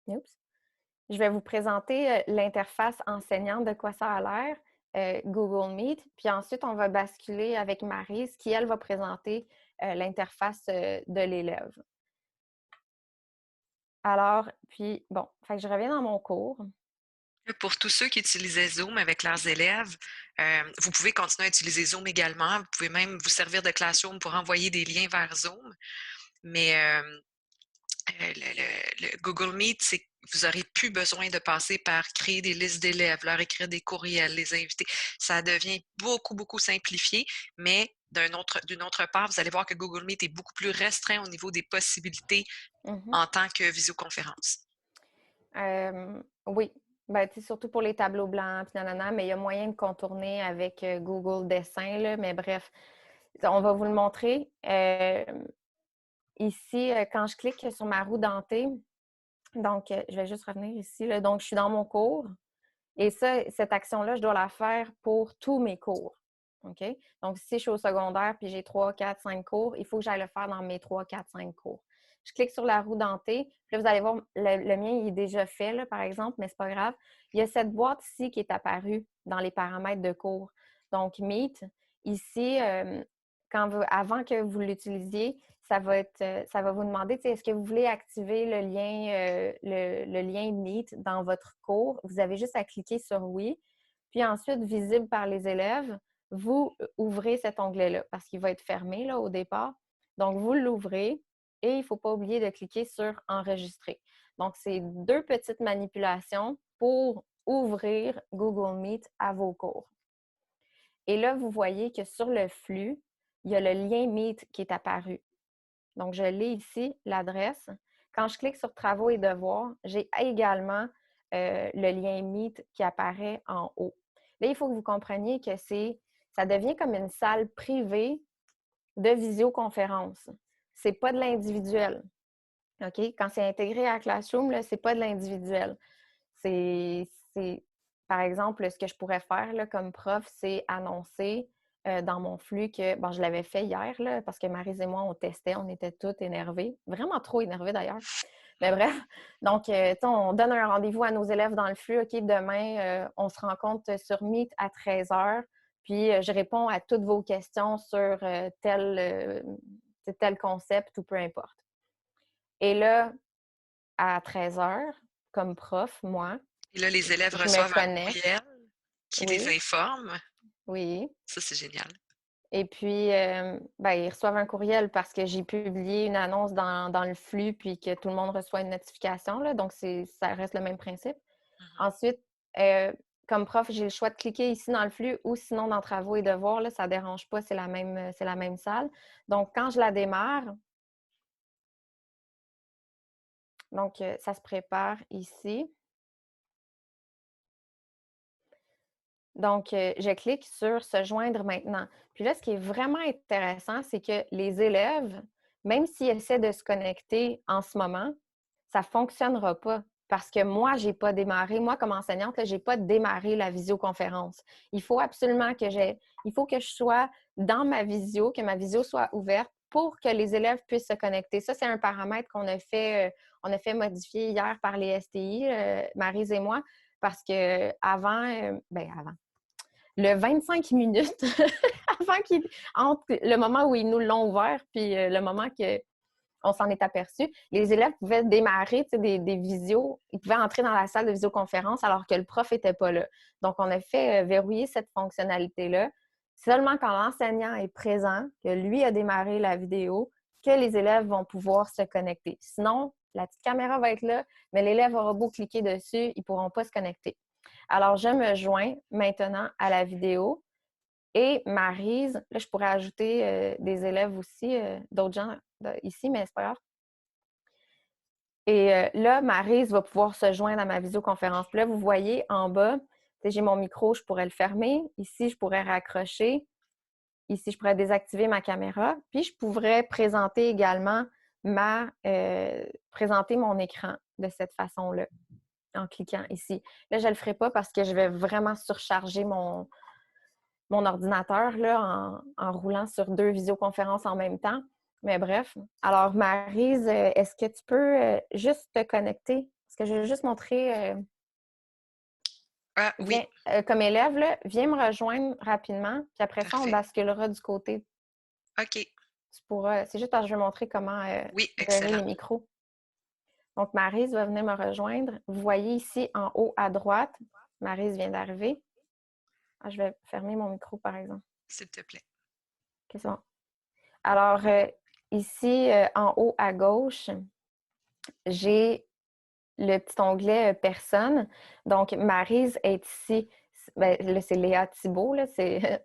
Oups. Je vais vous présenter l'interface enseignante de quoi ça a l'air, Google Meet. Puis ensuite, on va basculer avec Maryse qui, elle, va présenter l'interface de l'élève. Alors, puis, bon, fait que je reviens dans mon cours. Pour tous ceux qui utilisaient Zoom avec leurs élèves, vous pouvez continuer à utiliser Zoom également. Vous pouvez même vous servir de Classroom pour envoyer des liens vers Zoom. Mais le Google Meet, vous n'aurez plus besoin de passer par créer des listes d'élèves, leur écrire des courriels, les inviter. Ça devient beaucoup, beaucoup simplifié, mais d'une autre part, vous allez voir que Google Meet est beaucoup plus restreint au niveau des possibilités en tant que visioconférence. Oui, ben, surtout pour les tableaux blancs, puis nanana, mais il y a moyen de contourner avec Google Dessin, là, mais bref. On va vous le montrer. Ici, quand je clique sur ma roue dentée, donc je vais juste revenir ici. Là. Donc, je suis dans mon cours. Et ça, cette action-là, je dois la faire pour tous mes cours. OK? Donc, si je suis au secondaire puis j'ai 3, 4, 5 cours, il faut que j'aille le faire dans mes 3, 4, 5 cours. Je clique sur la roue dentée. Puis là, vous allez voir, le mien, il est déjà fait, là, par exemple, mais c'est pas grave. Il y a cette boîte ici qui est apparue dans les paramètres de cours. Donc, Meet, ici, avant que vous l'utilisiez, ça va vous demander, est-ce que vous voulez activer le lien Meet dans votre cours? Vous avez juste à cliquer sur oui. Puis ensuite, visible par les élèves, vous ouvrez cet onglet-là parce qu'il va être fermé là, au départ. Donc, vous l'ouvrez et il ne faut pas oublier de cliquer sur enregistrer. Donc, c'est 2 petites manipulations pour ouvrir Google Meet à vos cours. Et là, vous voyez que sur le flux, il y a le lien Meet qui est apparu. Donc, je l'ai ici, l'adresse. Quand je clique sur Travaux et devoirs, j'ai également le lien Meet qui apparaît en haut. Là, il faut que vous compreniez que ça devient comme une salle privée de visioconférence. Ce n'est pas de l'individuel. OK? Quand c'est intégré à Classroom, ce n'est pas de l'individuel. C'est, par exemple, ce que je pourrais faire là, comme prof, c'est annoncer dans mon flux que, bon, je l'avais fait hier, là, parce que Maryse et moi, on testait, on était toutes énervées, vraiment trop énervées d'ailleurs. Mais bref, donc, on donne un rendez-vous à nos élèves dans le flux. OK, demain, on se rencontre sur Meet à 13h, puis je réponds à toutes vos questions sur tel concept ou peu importe. Et là, à 13h, comme prof, moi, Et là, les élèves je me reçoivent un connecte. courriel qui les Oui, informe. oui. Ça, c'est génial. Et puis, ils reçoivent un courriel parce que j'ai publié une annonce dans le flux puis que tout le monde reçoit une notification. Là, donc, ça reste le même principe. Mhm. Ensuite, comme prof, j'ai le choix de cliquer ici dans le flux ou sinon dans Travaux et devoirs. Là, ça ne dérange pas, c'est la même salle. Donc, quand je la démarre, donc ça se prépare ici. Donc, je clique sur Se joindre maintenant. Puis là, ce qui est vraiment intéressant, c'est que les élèves, même s'ils essaient de se connecter en ce moment, ça ne fonctionnera pas parce que moi, je n'ai pas démarré. Moi, comme enseignante, je n'ai pas démarré la visioconférence. Il faut absolument il faut que je sois dans ma visio, que ma visio soit ouverte pour que les élèves puissent se connecter. Ça, c'est un paramètre qu'on on a fait modifier hier par les STI, Maryse et moi, parce que avant, le 25 minutes avant entre le moment où ils nous l'ont ouvert puis le moment qu'on s'en est aperçu, les élèves pouvaient démarrer des visios, ils pouvaient entrer dans la salle de visioconférence alors que le prof n'était pas là. Donc, on a fait verrouiller cette fonctionnalité-là. Seulement quand l'enseignant est présent, que lui a démarré la vidéo, que les élèves vont pouvoir se connecter. Sinon, la petite caméra va être là, mais l'élève aura beau cliquer dessus, ils ne pourront pas se connecter. Alors, je me joins maintenant à la vidéo et Maryse, là, je pourrais ajouter des élèves aussi, d'autres gens ici, mais c'est pas grave. Et là, Maryse va pouvoir se joindre à ma visioconférence. Puis là, vous voyez en bas, j'ai mon micro, je pourrais le fermer. Ici, je pourrais raccrocher. Ici, je pourrais désactiver ma caméra. Puis, je pourrais présenter également présenter mon écran de cette façon-là, en cliquant ici. Là, je ne le ferai pas parce que je vais vraiment surcharger mon ordinateur là, en roulant sur 2 visioconférences en même temps. Mais bref. Alors, Maryse, est-ce que tu peux juste te connecter? Parce que je vais juste montrer, Ah oui, comme élève, là, viens me rejoindre rapidement. Puis après ça, on parfait. basculera du côté. OK. C'est juste parce que je vais montrer comment Oui, gérer excellent. les micros. Donc, Maryse va venir me rejoindre. Vous voyez ici en haut à droite, Maryse vient d'arriver. Ah, je vais fermer mon micro, par exemple. S'il te plaît. OK, c'est bon. Alors, ici, en haut à gauche, j'ai le petit onglet Personnes. Donc, Maryse est ici. Ben, là, c'est Léa Thibault. Là,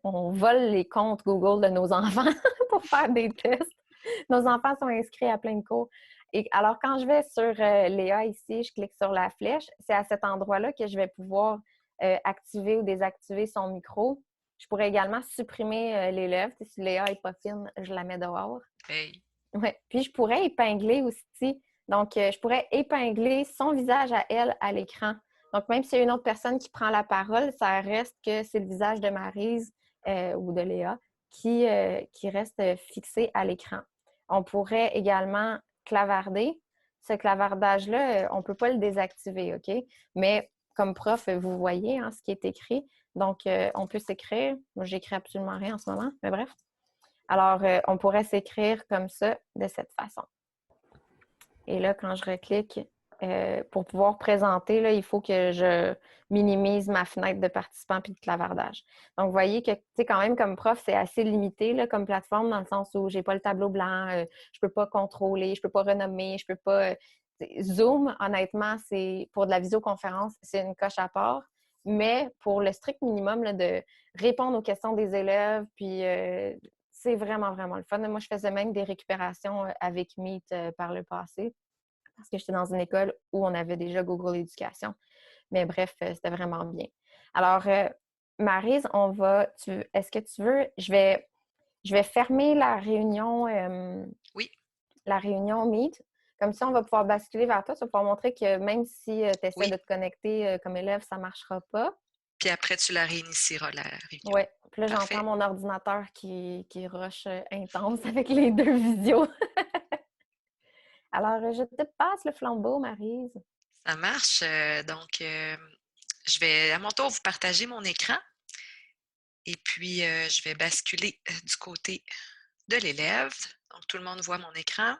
on vole les comptes Google de nos enfants pour faire des tests. Nos enfants sont inscrits à plein de cours. Et alors, quand je vais sur Léa ici, je clique sur la flèche. C'est à cet endroit-là que je vais pouvoir activer ou désactiver son micro. Je pourrais également supprimer l'élève. Si Léa n'est pas fine, je la mets dehors. Hey. Ouais. Puis je pourrais épingler aussi. Donc, je pourrais épingler son visage à elle à l'écran. Donc, même s'il y a une autre personne qui prend la parole, ça reste que c'est le visage de Maryse ou de Léa qui reste fixé à l'écran. On pourrait également clavarder. Ce clavardage-là, on ne peut pas le désactiver, OK? Mais comme prof, vous voyez ce qui est écrit. Donc, on peut s'écrire. Moi, j'écris absolument rien en ce moment, mais bref. Alors, on pourrait s'écrire comme ça, de cette façon. Et là, quand je reclique, pour pouvoir présenter, là, il faut que je minimise ma fenêtre de participants puis de clavardage. Donc, vous voyez que, tu sais, quand même, comme prof, c'est assez limité là, comme plateforme dans le sens où j'ai pas le tableau blanc, je peux pas contrôler, je peux pas renommer, je peux pas... Zoom, honnêtement, c'est pour de la visioconférence, c'est une coche à part. Mais pour le strict minimum là, de répondre aux questions des élèves, puis c'est vraiment, vraiment le fun. Moi, je faisais même des récupérations avec Meet par le passé parce que j'étais dans une école où on avait déjà Google Éducation. Mais bref, c'était vraiment bien. Alors, Maryse, est-ce que tu veux, je vais fermer Oui. la réunion Meet. Comme ça, on va pouvoir basculer vers toi. Tu vas pouvoir montrer que même si tu essaies Oui. de te connecter comme élève, ça ne marchera pas. Puis après, tu la réinitieras, la réunion. Oui. Puis là, Parfait. j'entends mon ordinateur qui rush intense avec les deux visios. Alors, je te passe le flambeau, Maryse. Ça marche. Je vais à mon tour vous partager mon écran et puis je vais basculer du côté de l'élève. Donc, tout le monde voit mon écran.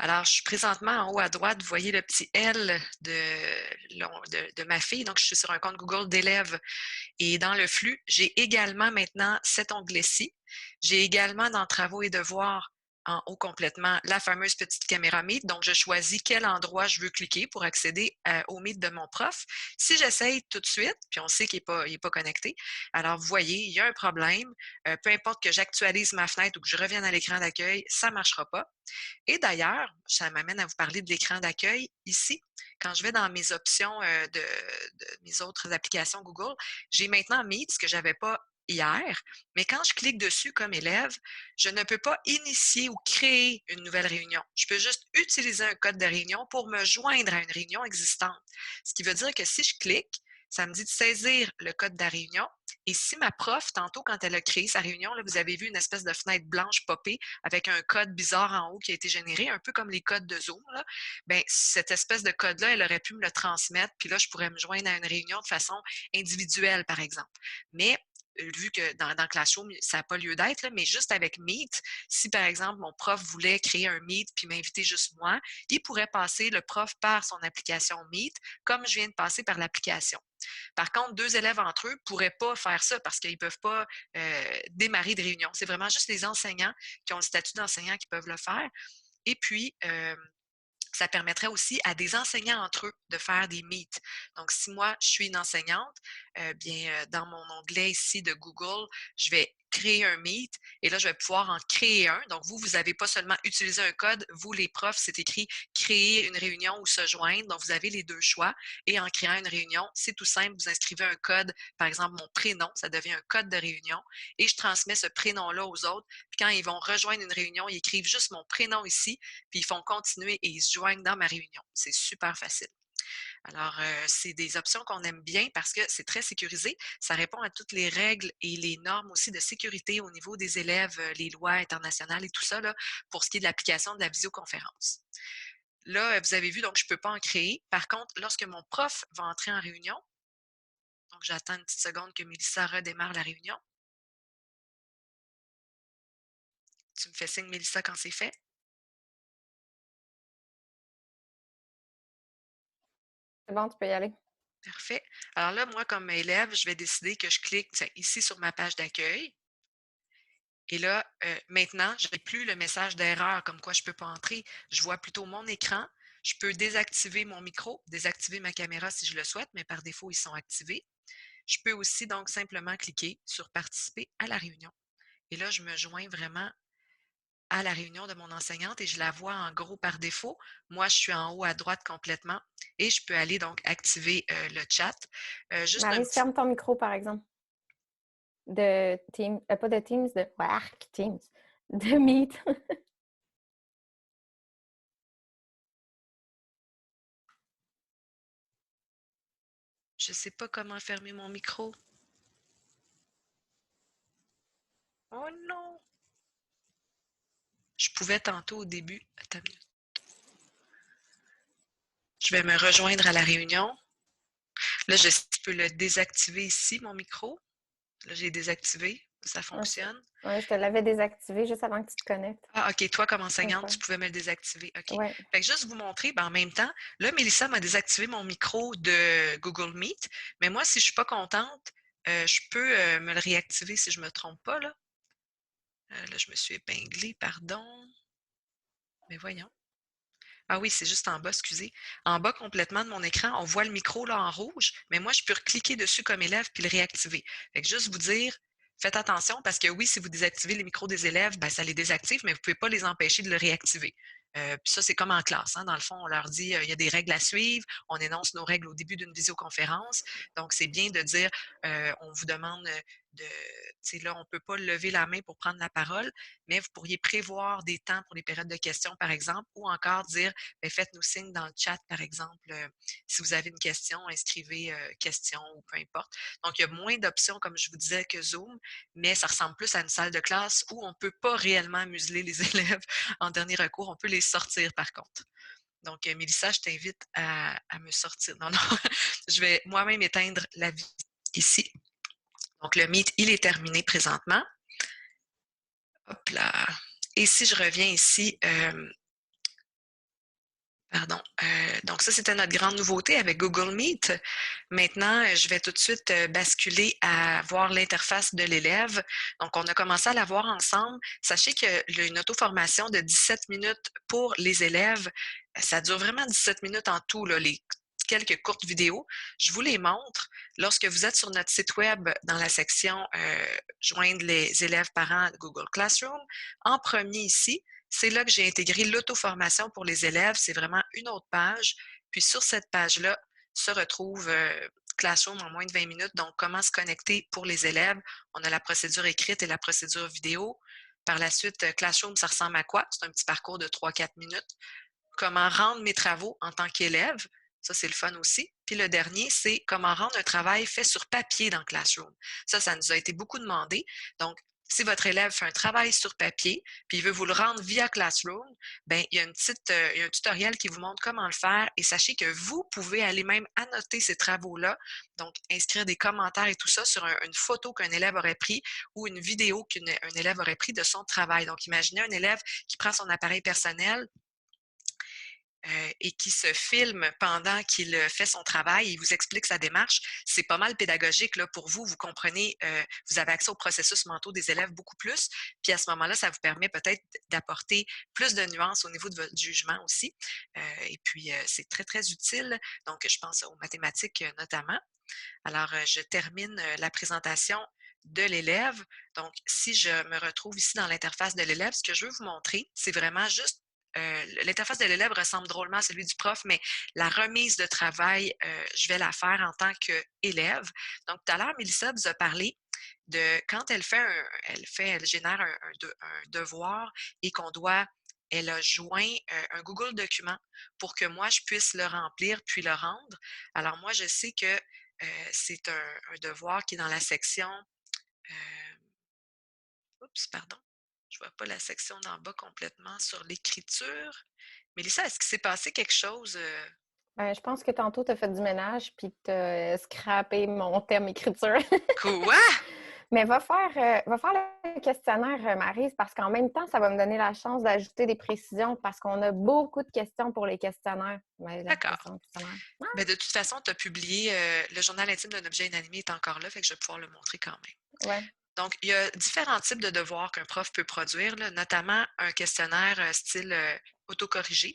Alors, je suis présentement en haut à droite, vous voyez le petit L de ma fille. Donc, je suis sur un compte Google d'élève. Et dans le flux, j'ai également maintenant cet onglet-ci. J'ai également dans Travaux et devoirs en haut complètement la fameuse petite caméra Meet. Donc, je choisis quel endroit je veux cliquer pour accéder au Meet de mon prof. Si j'essaye tout de suite, puis on sait qu'il n'est pas connecté, alors vous voyez, il y a un problème. Peu importe que j'actualise ma fenêtre ou que je revienne à l'écran d'accueil, ça ne marchera pas. Et d'ailleurs, ça m'amène à vous parler de l'écran d'accueil ici. Quand je vais dans mes options de mes autres applications Google, j'ai maintenant Meet, ce que je n'avais pas hier, mais quand je clique dessus comme élève, je ne peux pas initier ou créer une nouvelle réunion. Je peux juste utiliser un code de réunion pour me joindre à une réunion existante. Ce qui veut dire que si je clique, ça me dit de saisir le code de la réunion. Et si ma prof, tantôt, quand elle a créé sa réunion, là, vous avez vu une espèce de fenêtre blanche popée avec un code bizarre en haut qui a été généré, un peu comme les codes de Zoom, là, ben, cette espèce de code-là, elle aurait pu me le transmettre, puis là, je pourrais me joindre à une réunion de façon individuelle, par exemple. Mais vu que dans Classroom, ça n'a pas lieu d'être, là, mais juste avec Meet, si par exemple mon prof voulait créer un Meet puis m'inviter juste moi, il pourrait passer le prof par son application Meet, comme je viens de passer par l'application. Par contre, deux élèves entre eux ne pourraient pas faire ça parce qu'ils ne peuvent pas démarrer de réunion. C'est vraiment juste les enseignants qui ont le statut d'enseignant qui peuvent le faire. Et puis, ça permettrait aussi à des enseignants entre eux de faire des meets. Donc, si moi, je suis une enseignante, dans mon onglet ici de Google, je vais créer un meet et là, je vais pouvoir en créer un. Donc, vous n'avez pas seulement utilisé un code, vous, les profs, c'est écrit créer une réunion ou se joindre. Donc, vous avez les deux choix. Et en créant une réunion, c'est tout simple. Vous inscrivez un code, par exemple, mon prénom, ça devient un code de réunion et je transmets ce prénom-là aux autres. Puis quand ils vont rejoindre une réunion, ils écrivent juste mon prénom ici, puis ils font continuer et ils se joignent dans ma réunion. C'est super facile. Alors, c'est des options qu'on aime bien parce que c'est très sécurisé. Ça répond à toutes les règles et les normes aussi de sécurité au niveau des élèves, les lois internationales et tout ça, là, pour ce qui est de l'application de la visioconférence. Là, vous avez vu, donc je ne peux pas en créer. Par contre, lorsque mon prof va entrer en réunion, donc j'attends une petite seconde que Mélissa redémarre la réunion. Tu me fais signe, Mélissa, quand c'est fait. C'est bon, tu peux y aller. Parfait. Alors là, moi, comme élève, je vais décider que je clique ici sur ma page d'accueil. Et là, maintenant, je n'ai plus le message d'erreur comme quoi je ne peux pas entrer. Je vois plutôt mon écran. Je peux désactiver mon micro, désactiver ma caméra si je le souhaite, mais par défaut, ils sont activés. Je peux aussi donc simplement cliquer sur participer à la réunion. Et là, je me joins vraiment à la réunion de mon enseignante et je la vois en gros par défaut. Moi, je suis en haut à droite complètement et je peux aller donc activer le chat. Juste un Maryse, petit... ferme ton micro, par exemple. de Teams, pas de Teams, de Teams, de Meet. Je sais pas comment fermer mon micro. Oh non! Je pouvais tantôt au début. Attends une minute. Je vais me rejoindre à la réunion. Là, je peux le désactiver ici, mon micro. Là, j'ai désactivé. Ça fonctionne. Ouais, je te l'avais désactivé juste avant que tu te connectes. Ah, OK. Toi, comme enseignante, Ouais. tu pouvais me le désactiver. OK. Ouais. Fait que juste vous montrer, ben, en même temps, là, Mélissa m'a désactivé mon micro de Google Meet. Mais moi, si je ne suis pas contente, je peux me le réactiver si je ne me trompe pas. Là, je me suis épinglée, pardon. Mais voyons. Ah oui, c'est juste en bas, excusez. En bas complètement de mon écran, on voit le micro là en rouge, mais moi, je peux cliquer dessus comme élève puis le réactiver. Fait que juste vous dire, faites attention parce que oui, si vous désactivez les micros des élèves, ben, ça les désactive, mais vous ne pouvez pas les empêcher de le réactiver. Puis ça, c'est comme en classe. Hein. Dans le fond, on leur dit, il y a des règles à suivre. On énonce nos règles au début d'une visioconférence. Donc, c'est bien de dire, on vous demande de, là, on ne peut pas lever la main pour prendre la parole, mais vous pourriez prévoir des temps pour les périodes de questions, par exemple, ou encore dire, bien, faites-nous signe dans le chat, par exemple, si vous avez une question, inscrivez question ou peu importe. Donc, il y a moins d'options, comme je vous disais, que Zoom, mais ça ressemble plus à une salle de classe où on ne peut pas réellement museler les élèves en dernier recours. On peut les sortir, par contre. Donc, Mélissa, je t'invite à me sortir. Non, non, je vais moi-même éteindre la vie ici. Donc, le Meet, il est terminé présentement. Hop là. Et si je reviens ici, pardon. Donc ça, c'était notre grande nouveauté avec Google Meet. Maintenant, je vais tout de suite basculer à voir l'interface de l'élève. Donc, on a commencé à la voir ensemble. Sachez qu'il y a une auto-formation de 17 minutes pour les élèves. Ça dure vraiment 17 minutes en tout, là, les quelques courtes vidéos. Je vous les montre. Lorsque vous êtes sur notre site web, dans la section Joindre les élèves parents de Google Classroom, en premier ici, c'est là que j'ai intégré l'auto-formation pour les élèves. C'est vraiment une autre page. Puis sur cette page-là se retrouve Classroom en moins de 20 minutes. Donc, comment se connecter pour les élèves. On a la procédure écrite et la procédure vidéo. Par la suite, Classroom, ça ressemble à quoi? C'est un petit parcours de 3-4 minutes. Comment rendre mes travaux en tant qu'élève. Ça, c'est le fun aussi. Puis le dernier, c'est comment rendre un travail fait sur papier dans Classroom. Ça nous a été beaucoup demandé. Donc, si votre élève fait un travail sur papier, puis il veut vous le rendre via Classroom, bien, il y a il y a un tutoriel qui vous montre comment le faire. Et sachez que vous pouvez aller même annoter ces travaux-là, donc inscrire des commentaires et tout ça sur une photo qu'un élève aurait pris ou une vidéo qu'un élève aurait pris de son travail. Donc, imaginez un élève qui prend son appareil personnel, et qui se filme pendant qu'il fait son travail, il vous explique sa démarche, c'est pas mal pédagogique là, pour vous. Vous comprenez, vous avez accès aux processus mentaux des élèves beaucoup plus. Puis à ce moment-là, ça vous permet peut-être d'apporter plus de nuances au niveau de votre jugement aussi. Et puis, c'est très, très utile. Donc, je pense aux mathématiques notamment. Alors, je termine la présentation de l'élève. Donc, si je me retrouve ici dans l'interface de l'élève, ce que je veux vous montrer, c'est vraiment juste l'interface de l'élève ressemble drôlement à celui du prof, mais la remise de travail, je vais la faire en tant qu'élève. Donc, tout à l'heure, Mélissa vous a parlé de quand elle génère un devoir et elle a joint un Google document pour que moi, je puisse le remplir puis le rendre. Alors, moi, je sais que c'est un devoir qui est dans la section. euh, Oups, pardon. Je vois pas la section d'en bas complètement sur l'écriture. Mélissa, est-ce qu'il s'est passé quelque chose? Ben, je pense que tantôt, tu as fait du ménage puis tu as scrappé mon terme écriture. Quoi? Mais va faire le questionnaire, Maryse, parce qu'en même temps, ça va me donner la chance d'ajouter des précisions parce qu'on a beaucoup de questions pour les questionnaires. Ouais, la D'accord. question questionnaire. Mais de toute façon, tu as publié le journal intime d'un objet inanimé est encore là, fait que je vais pouvoir le montrer quand même. Ouais. Donc, il y a différents types de devoirs qu'un prof peut produire, là, notamment un questionnaire style autocorrigé.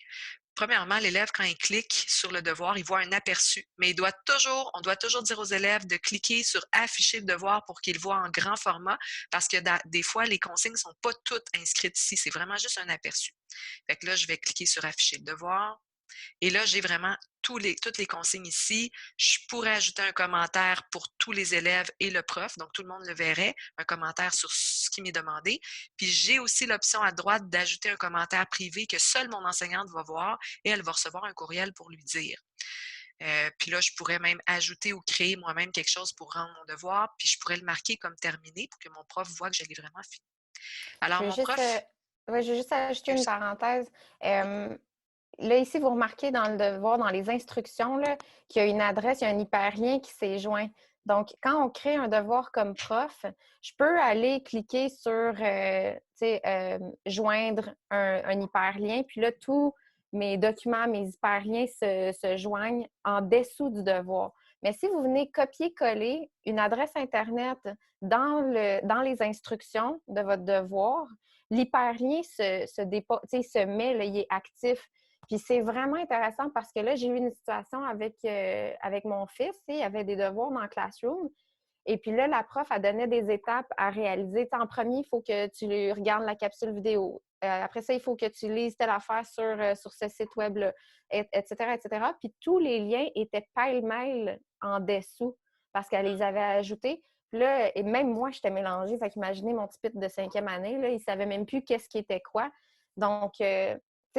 Premièrement, l'élève, quand il clique sur le devoir, il voit un aperçu, mais on doit toujours dire aux élèves de cliquer sur afficher le devoir pour qu'ils le voient en grand format, parce que des fois, les consignes ne sont pas toutes inscrites ici. C'est vraiment juste un aperçu. Fait que là, je vais cliquer sur afficher le devoir. Et là, j'ai vraiment toutes les consignes ici. Je pourrais ajouter un commentaire pour tous les élèves et le prof, donc tout le monde le verrait, un commentaire sur ce qui m'est demandé. Puis j'ai aussi l'option à droite d'ajouter un commentaire privé que seule mon enseignante va voir et elle va recevoir un courriel pour lui dire. Puis là, je pourrais même ajouter ou créer moi-même quelque chose pour rendre mon devoir, puis je pourrais le marquer comme terminé pour que mon prof voit que je l'ai vraiment fini. Alors, Je vais mon juste, prof, ouais, je vais juste ajouter une excuse, parenthèse. oui, Là, ici, vous remarquez dans le devoir, dans les instructions, là, qu'il y a une adresse, il y a un hyperlien qui s'est joint. Donc, quand on crée un devoir comme prof, je peux aller cliquer sur joindre un hyperlien, puis là, tous mes documents, mes hyperliens se joignent en dessous du devoir. Mais si vous venez copier-coller une adresse Internet dans les instructions de votre devoir, l'hyperlien se met, là, il est actif. Puis c'est vraiment intéressant parce que là, j'ai eu une situation avec mon fils. Il y avait des devoirs dans le Classroom. Et puis là, la prof a donné des étapes à réaliser. En premier, il faut que tu regardes la capsule vidéo. Après ça, il faut que tu lises telle affaire sur ce site web-là, etc., etc. Puis tous les liens étaient pêle-mêle en dessous parce qu'elle les avait ajoutés. Puis là, et même moi, j'étais mélangée. Fait qu'imaginez mon petit pit de 5e année, là, il ne savait même plus qu'est-ce qui était quoi. Donc, tu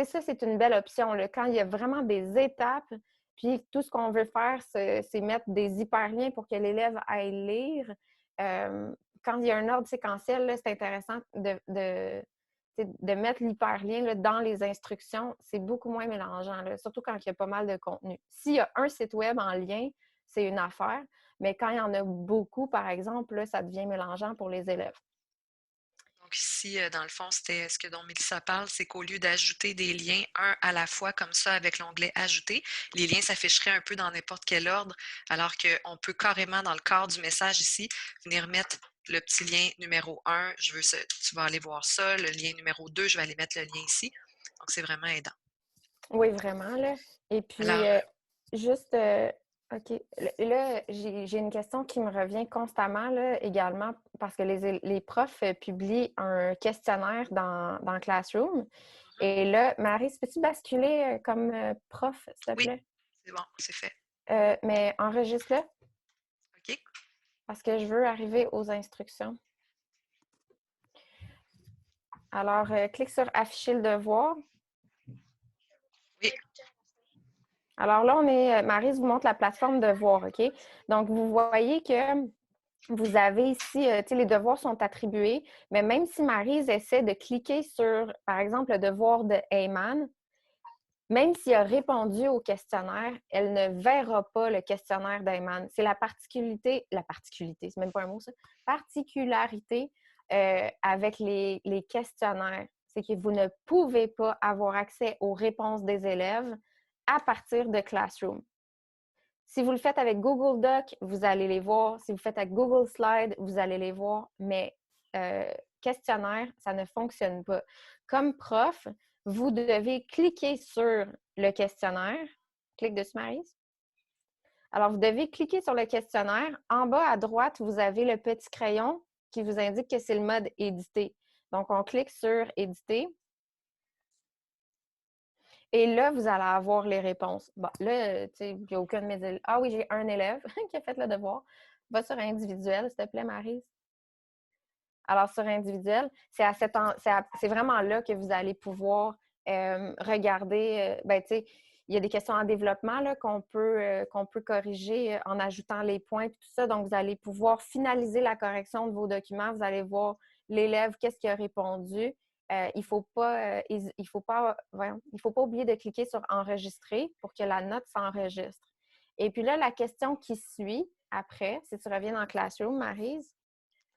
sais, ça, c'est une belle option. Là. Quand il y a vraiment des étapes, puis tout ce qu'on veut faire, c'est mettre des hyperliens pour que l'élève aille lire. Quand il y a un ordre séquentiel, là, c'est intéressant de mettre l'hyperlien là, dans les instructions. C'est beaucoup moins mélangeant, là, surtout quand il y a pas mal de contenu. S'il y a un site web en lien, c'est une affaire, mais quand il y en a beaucoup, par exemple, là, ça devient mélangeant pour les élèves. donc ici, dans le fond, c'était ce que dont Mélissa parle, c'est qu'au lieu d'ajouter des liens un à la fois comme ça avec l'onglet Ajouter, les liens s'afficheraient un peu dans n'importe quel ordre, alors qu'on peut carrément, dans le corps du message ici, venir mettre le petit lien numéro 1, tu vas aller voir ça, le lien numéro 2, je vais aller mettre le lien ici. Donc, c'est vraiment aidant. Oui, vraiment, là. Et puis, Alors, juste, OK. Là, j'ai une question qui me revient constamment, là, également, parce que les profs publient un questionnaire dans Classroom. mhm, Et là, Marie, peux-tu basculer comme prof, s'il te oui, plaît? c'est bon, c'est fait. Mais enregistre-le, OK? parce que je veux arriver aux instructions. Alors, clique sur Afficher le devoir. Oui, Alors là, Maryse vous montre la plateforme devoir, OK? Donc, vous voyez que vous avez ici, tu sais, les devoirs sont attribués, mais même si Maryse essaie de cliquer sur, par exemple, le devoir de Heyman, même s'il a répondu au questionnaire, elle ne verra pas le questionnaire d'Heyman. C'est la particularité, c'est même pas un mot ça, particularité avec les questionnaires. C'est que vous ne pouvez pas avoir accès aux réponses des élèves à partir de Classroom. Si vous le faites avec Google Doc, vous allez les voir. Si vous le faites avec Google Slide, vous allez les voir. Mais questionnaire, ça ne fonctionne pas. Comme prof, vous devez cliquer sur le questionnaire. Clique dessus, Maryse. Alors, vous devez cliquer sur le questionnaire. En bas à droite, vous avez le petit crayon qui vous indique que c'est le mode éditer. Donc, on clique sur éditer. Et là, vous allez avoir les réponses. Bon, là, tu sais, il n'y a aucun de mes élèves. Ah oui, j'ai un élève qui a fait le devoir. Va sur individuel, s'il te plaît, Maryse. Alors, sur individuel, c'est vraiment là que vous allez pouvoir regarder. Ben, tu sais, il y a des questions en développement là, qu'on peut corriger en ajoutant les points et tout ça. Donc, vous allez pouvoir finaliser la correction de vos documents. Vous allez voir l'élève, qu'est-ce qu'il a répondu. Il faut pas oublier de cliquer sur enregistrer pour que la note s'enregistre. Et puis là, la question qui suit après, si tu reviens dans Classroom, Maryse,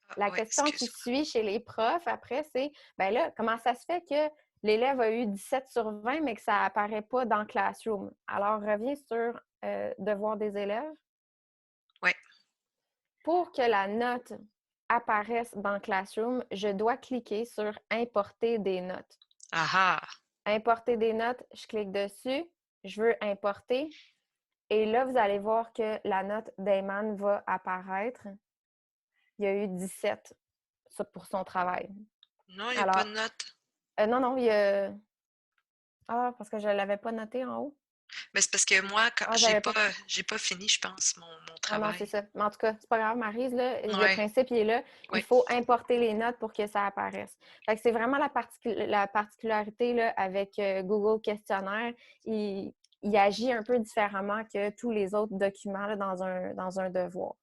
ah, la ouais, question qui excuse-moi. suit chez les profs après, c'est ben là, comment ça se fait que l'élève a eu 17 sur 20, mais que ça apparaît pas dans Classroom? Alors, reviens sur devoir des élèves. Ouais. Pour que la note apparaisse dans Classroom, je dois cliquer sur Importer des notes. Ah ah! Importer des notes, je clique dessus, je veux importer. Et là, vous allez voir que la note d'Eyman va apparaître. Il y a eu 17 pour son travail. Non, il n'y a pas Alors, de note. non, non, il y a... Ah, parce que je ne l'avais pas noté en haut. Mais c'est parce que moi, quand Ah, j'avais pas. j'ai pas fini, je pense, mon Ah non, c'est travail. ça. Mais en tout cas, c'est pas grave, Maryse, là, le Ouais, principe, il est là. Il ouais. faut importer les notes pour que ça apparaisse. Fait que c'est vraiment la particularité là, avec Google Questionnaire. Il agit un peu différemment que tous les autres documents là, dans un devoir.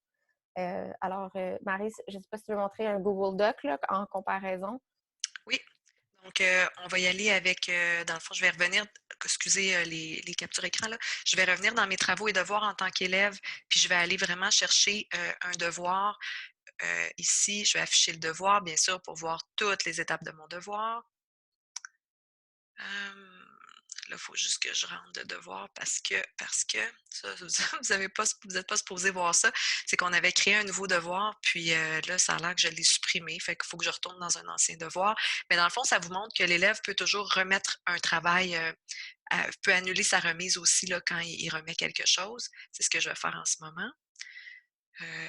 Maryse, je ne sais pas si tu veux montrer un Google Doc là, en comparaison. Oui. Donc, on va y aller avec, dans le fond, je vais revenir, excusez les captures écran, là. Je vais revenir dans mes travaux et devoirs en tant qu'élève, puis je vais aller vraiment chercher un devoir. Ici, je vais afficher le devoir, bien sûr, pour voir toutes les étapes de mon devoir. Là, il faut juste que je rentre de devoir parce que ça, vous n'êtes pas supposé voir ça. C'est qu'on avait créé un nouveau devoir, puis là, ça a l'air que je l'ai supprimé. Fait qu'il faut que je retourne dans un ancien devoir. Mais dans le fond, ça vous montre que l'élève peut toujours remettre un travail, peut annuler sa remise aussi là, quand il remet quelque chose. C'est ce que je vais faire en ce moment.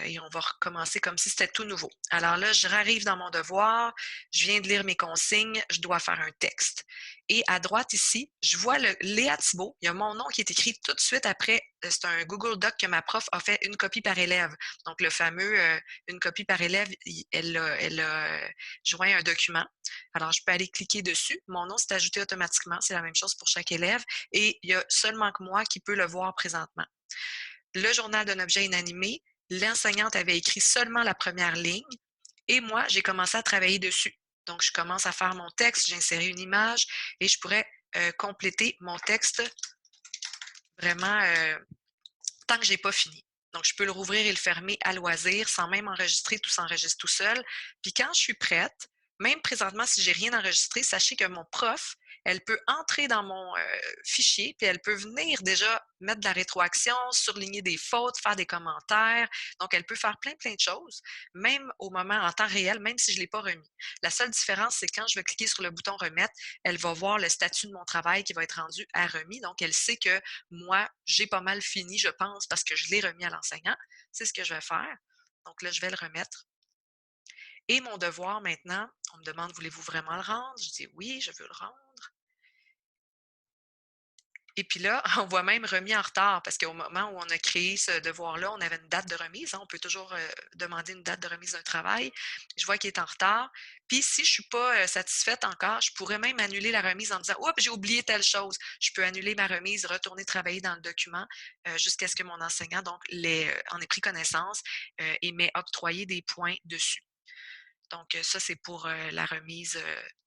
Et on va recommencer comme si c'était tout nouveau. Alors là, je arrive dans mon devoir, je viens de lire mes consignes, je dois faire un texte. Et à droite ici, je vois le Léa Thibault, il y a mon nom qui est écrit tout de suite après, c'est un Google Doc que ma prof a fait une copie par élève. Donc le fameux une copie par élève, elle a joint un document. Alors je peux aller cliquer dessus, mon nom s'est ajouté automatiquement, c'est la même chose pour chaque élève et il y a seulement que moi qui peux le voir présentement. Le journal d'un objet inanimé, l'enseignante avait écrit seulement la première ligne et moi, j'ai commencé à travailler dessus. Donc, je commence à faire mon texte, j'ai inséré une image et je pourrais compléter mon texte vraiment tant que j'ai pas fini. Donc, je peux le rouvrir et le fermer à loisir sans même enregistrer, tout s'enregistre tout seul. Puis quand je suis prête, même présentement, si j'ai rien enregistré, sachez que mon prof, elle peut entrer dans mon fichier, puis elle peut venir déjà mettre de la rétroaction, surligner des fautes, faire des commentaires. Donc, elle peut faire plein de choses, même au moment en temps réel, même si je ne l'ai pas remis. La seule différence, c'est quand je vais cliquer sur le bouton remettre, elle va voir le statut de mon travail qui va être rendu à remis. Donc, elle sait que moi, j'ai pas mal fini, je pense, parce que je l'ai remis à l'enseignant. C'est ce que je vais faire. Donc là, je vais le remettre. Et mon devoir maintenant, on me demande, voulez-vous vraiment le rendre? Je dis oui, je veux le rendre. Et puis là, on voit même remis en retard parce qu'au moment où on a créé ce devoir-là, on avait une date de remise. Hein, on peut toujours demander une date de remise d'un travail. Je vois qu'il est en retard. Puis si je ne suis pas satisfaite encore, je pourrais même annuler la remise en disant, oups, j'ai oublié telle chose. Je peux annuler ma remise, retourner travailler dans le document jusqu'à ce que mon enseignant donc en ait pris connaissance et m'ait octroyé des points dessus. Donc, ça, c'est pour la remise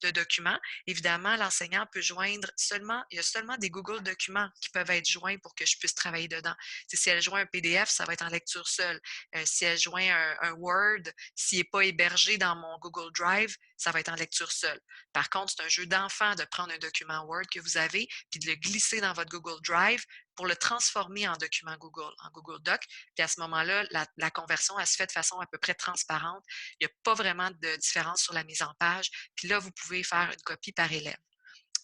de documents. Évidemment, l'enseignant peut joindre seulement, il y a seulement des Google Documents qui peuvent être joints pour que je puisse travailler dedans. Si elle joint un PDF, ça va être en lecture seule. Si elle joint un Word, s'il n'est pas hébergé dans mon Google Drive, ça va être en lecture seule. Par contre, c'est un jeu d'enfant de prendre un document Word que vous avez puis de le glisser dans votre Google Drive pour le transformer en document Google, en Google Doc. Puis à ce moment-là, la conversion, elle se fait de façon à peu près transparente. Il n'y a pas vraiment de différence sur la mise en page. Puis là, vous pouvez faire une copie par élève.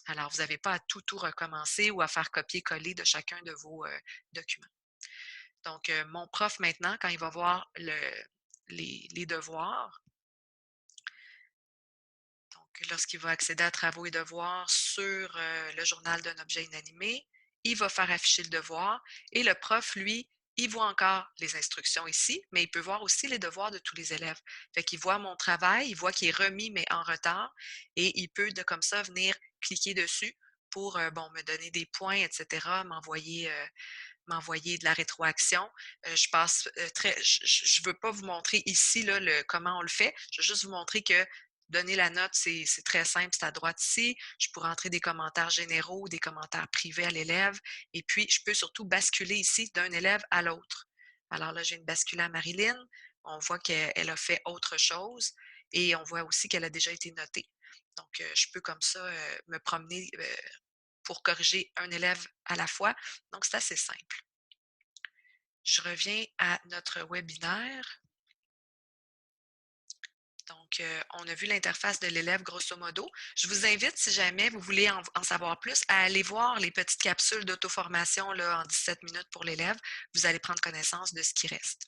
Alors, vous n'avez pas à tout recommencer ou à faire copier-coller de chacun de vos documents. Donc, mon prof, maintenant, quand il va voir les devoirs, donc lorsqu'il va accéder à travaux et devoirs sur le journal d'un objet inanimé, il va faire afficher le devoir et le prof, lui, il voit encore les instructions ici, mais il peut voir aussi les devoirs de tous les élèves. Fait qu'il voit mon travail, il voit qu'il est remis mais en retard et il peut comme ça venir cliquer dessus pour me donner des points, etc., m'envoyer de la rétroaction. Je passe je veux pas vous montrer ici là, comment on le fait. Je veux juste vous montrer que donner la note, c'est très simple, c'est à droite ici. Je pourrais entrer des commentaires généraux, des commentaires privés à l'élève. Et puis, je peux surtout basculer ici d'un élève à l'autre. Alors là, je viens de basculer à Marilyn. On voit qu'elle a fait autre chose et on voit aussi qu'elle a déjà été notée. Donc, je peux comme ça me promener pour corriger un élève à la fois. Donc, c'est assez simple. Je reviens à notre webinaire. Donc, on a vu l'interface de l'élève grosso modo. Je vous invite, si jamais vous voulez en savoir plus, à aller voir les petites capsules d'auto-formation en 17 minutes pour l'élève. Vous allez prendre connaissance de ce qui reste.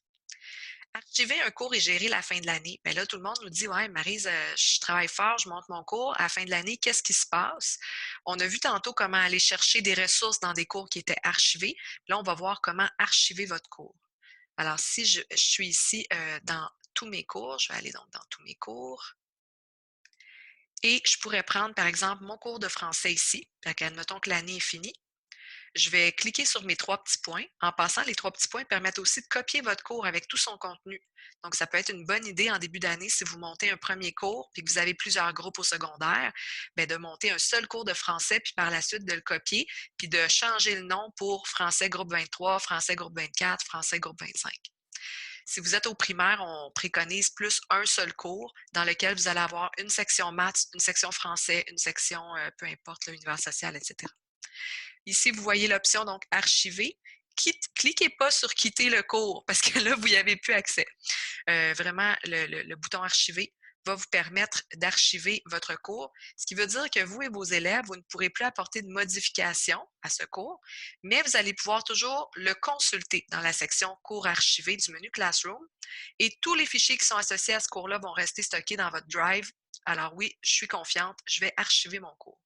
Archiver un cours et gérer la fin de l'année. Bien là, tout le monde nous dit, ouais, Maryse, je travaille fort, je monte mon cours. À la fin de l'année, qu'est-ce qui se passe? On a vu tantôt comment aller chercher des ressources dans des cours qui étaient archivés. Là, on va voir comment archiver votre cours. Alors, si je suis ici dans tous mes cours, je vais aller donc dans tous mes cours. Et je pourrais prendre, par exemple, mon cours de français ici. Admettons que l'année est finie. Je vais cliquer sur mes 3 petits points. En passant, les 3 petits points permettent aussi de copier votre cours avec tout son contenu. Donc, ça peut être une bonne idée en début d'année si vous montez un premier cours puis que vous avez plusieurs groupes au secondaire, bien, de monter un seul cours de français puis par la suite de le copier puis de changer le nom pour français groupe 23, français groupe 24, français groupe 25. Si vous êtes au primaire, on préconise plus un seul cours dans lequel vous allez avoir une section maths, une section français, une section, peu importe, l'univers social, etc. Ici, vous voyez l'option donc archiver. Cliquez pas sur quitter le cours parce que là, vous n'y avez plus accès. Vraiment, le bouton archiver va vous permettre d'archiver votre cours, ce qui veut dire que vous et vos élèves, vous ne pourrez plus apporter de modifications à ce cours, mais vous allez pouvoir toujours le consulter dans la section cours archivés du menu Classroom et tous les fichiers qui sont associés à ce cours-là vont rester stockés dans votre Drive. Alors oui, je suis confiante, je vais archiver mon cours.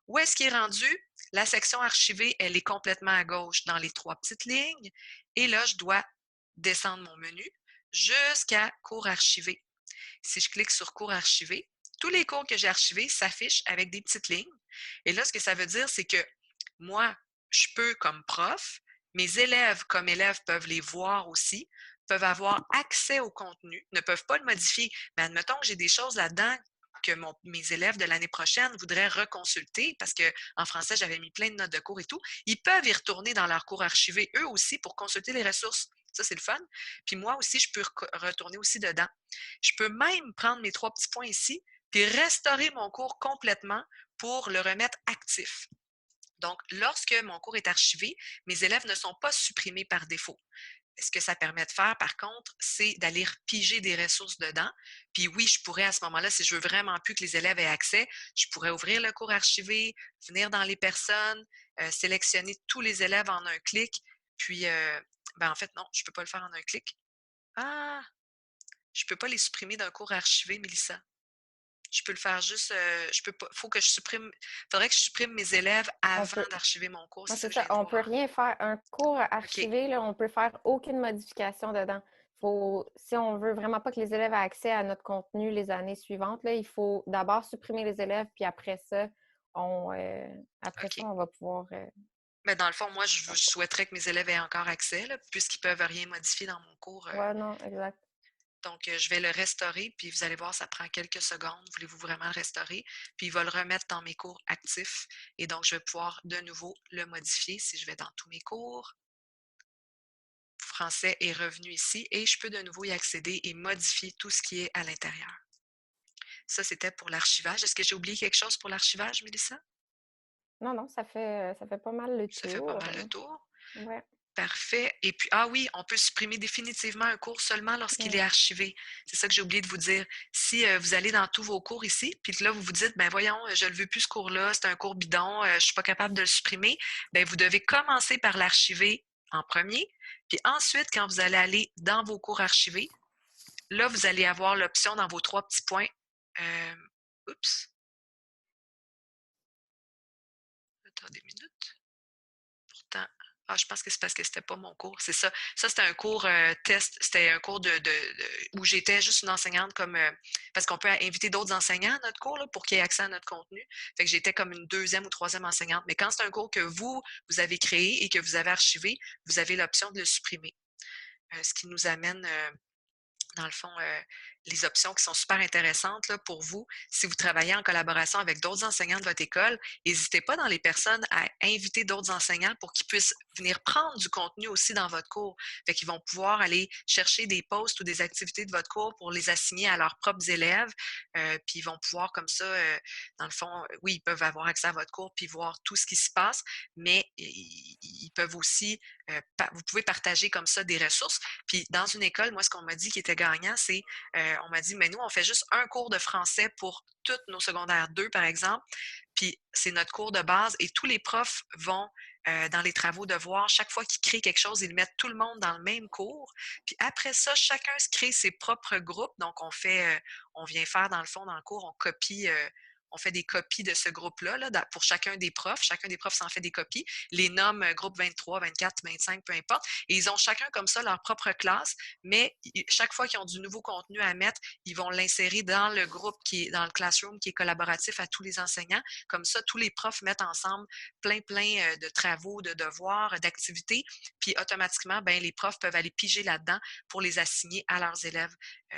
Où est-ce qu'il est rendu? La section archivée, elle est complètement à gauche dans les 3 petites lignes. Et là, je dois descendre mon menu jusqu'à cours archivé. Si je clique sur cours archivé, tous les cours que j'ai archivés s'affichent avec des petites lignes. Et là, ce que ça veut dire, c'est que moi, je peux, comme prof, mes élèves, comme élèves, peuvent les voir aussi, peuvent avoir accès au contenu, ne peuvent pas le modifier. Mais admettons que j'ai des choses là-dedans que mes élèves de l'année prochaine voudraient reconsulter, parce qu'en français, j'avais mis plein de notes de cours et tout, ils peuvent y retourner dans leur cours archivé, eux aussi, pour consulter les ressources. Ça, c'est le fun. Puis moi aussi, je peux retourner aussi dedans. Je peux même prendre mes 3 petits points ici, puis restaurer mon cours complètement pour le remettre actif. Donc, lorsque mon cours est archivé, mes élèves ne sont pas supprimés par défaut. Ce que ça permet de faire, par contre, c'est d'aller piger des ressources dedans. Puis oui, je pourrais à ce moment-là, si je veux vraiment plus que les élèves aient accès, je pourrais ouvrir le cours archivé, venir dans les personnes, sélectionner tous les élèves en un clic. Puis, ben en fait, non, je ne peux pas le faire en un clic. Ah, je ne peux pas les supprimer d'un cours archivé, Mélissa. Je peux le faire juste, je peux pas, faut que je supprime, faudrait que je supprime mes élèves On avant peut, d'archiver mon cours, non, c'est ça c'est que je ça, viens de on peut voir. rien faire. Un cours OK, archivé, là, on peut faire aucune modification dedans. Si on veut vraiment pas que les élèves aient accès à notre contenu les années suivantes, là, il faut d'abord supprimer les élèves, puis on, euh, après ça, OK. on va pouvoir. Mais dans le fond, moi, je souhaiterais que mes élèves aient encore accès, là, puisqu'ils peuvent rien modifier dans mon cours. Ouais, non, exact. Donc, je vais le restaurer, puis vous allez voir, ça prend quelques secondes. Voulez-vous vraiment le restaurer? Puis, il va le remettre dans mes cours actifs. Et donc, je vais pouvoir de nouveau le modifier si je vais dans tous mes cours. Français est revenu ici et je peux de nouveau y accéder et modifier tout ce qui est à l'intérieur. Ça, c'était pour l'archivage. Est-ce que j'ai oublié quelque chose pour l'archivage, Mélissa? Non, non, ça fait pas mal le Ça fait pas tour. mal le tour. Ouais. Parfait. Et puis, ah oui, on peut supprimer définitivement un cours seulement lorsqu'il est Mm. archivé. C'est ça que j'ai oublié de vous dire. Si vous allez dans tous vos cours ici, puis que là, vous vous dites, ben voyons, je ne le veux plus ce cours-là, c'est un cours bidon, je ne suis pas capable de le supprimer, ben vous devez commencer par l'archiver en premier. Puis ensuite, quand vous allez aller dans vos cours archivés, là, vous allez avoir l'option dans vos 3 petits points. Euh, oups, attendez une minute. Pourtant, ah, je pense que c'est parce que c'était pas mon cours. C'est ça. Ça, c'était un cours test. C'était un cours où j'étais juste une enseignante comme parce qu'on peut inviter d'autres enseignants à notre cours là, pour qu'ils aient accès à notre contenu. Fait que j'étais comme une deuxième ou troisième enseignante. Mais quand c'est un cours que vous avez créé et que vous avez archivé, vous avez l'option de le supprimer. Ce qui nous amène dans le fond, les options qui sont super intéressantes là, pour vous. Si vous travaillez en collaboration avec d'autres enseignants de votre école, n'hésitez pas dans les personnes à inviter d'autres enseignants pour qu'ils puissent venir prendre du contenu aussi dans votre cours. Fait qu'ils vont pouvoir aller chercher des posts ou des activités de votre cours pour les assigner à leurs propres élèves. Puis ils vont pouvoir comme ça, dans le fond, oui, ils peuvent avoir accès à votre cours puis voir tout ce qui se passe, mais ils peuvent aussi, vous pouvez partager comme ça des ressources. Puis dans une école, moi, ce qu'on m'a dit qui était gagnant, c'est, on m'a dit, mais nous, on fait juste un cours de français pour toutes nos secondaires 2, par exemple, puis c'est notre cours de base et tous les profs vont dans les travaux devoirs, chaque fois qu'ils créent quelque chose, ils mettent tout le monde dans le même cours. Puis après ça, chacun se crée ses propres groupes. Donc, on vient faire dans le fond, dans le cours, on fait des copies de ce groupe-là là, pour chacun des profs. Chacun des profs s'en fait des copies. Les nomme groupe 23, 24, 25, peu importe. Et ils ont chacun comme ça leur propre classe, mais chaque fois qu'ils ont du nouveau contenu à mettre, ils vont l'insérer dans le groupe qui est dans le classroom qui est collaboratif à tous les enseignants. Comme ça, tous les profs mettent ensemble plein de travaux, de devoirs, d'activités, puis automatiquement, ben, les profs peuvent aller piger là-dedans pour les assigner à leurs élèves.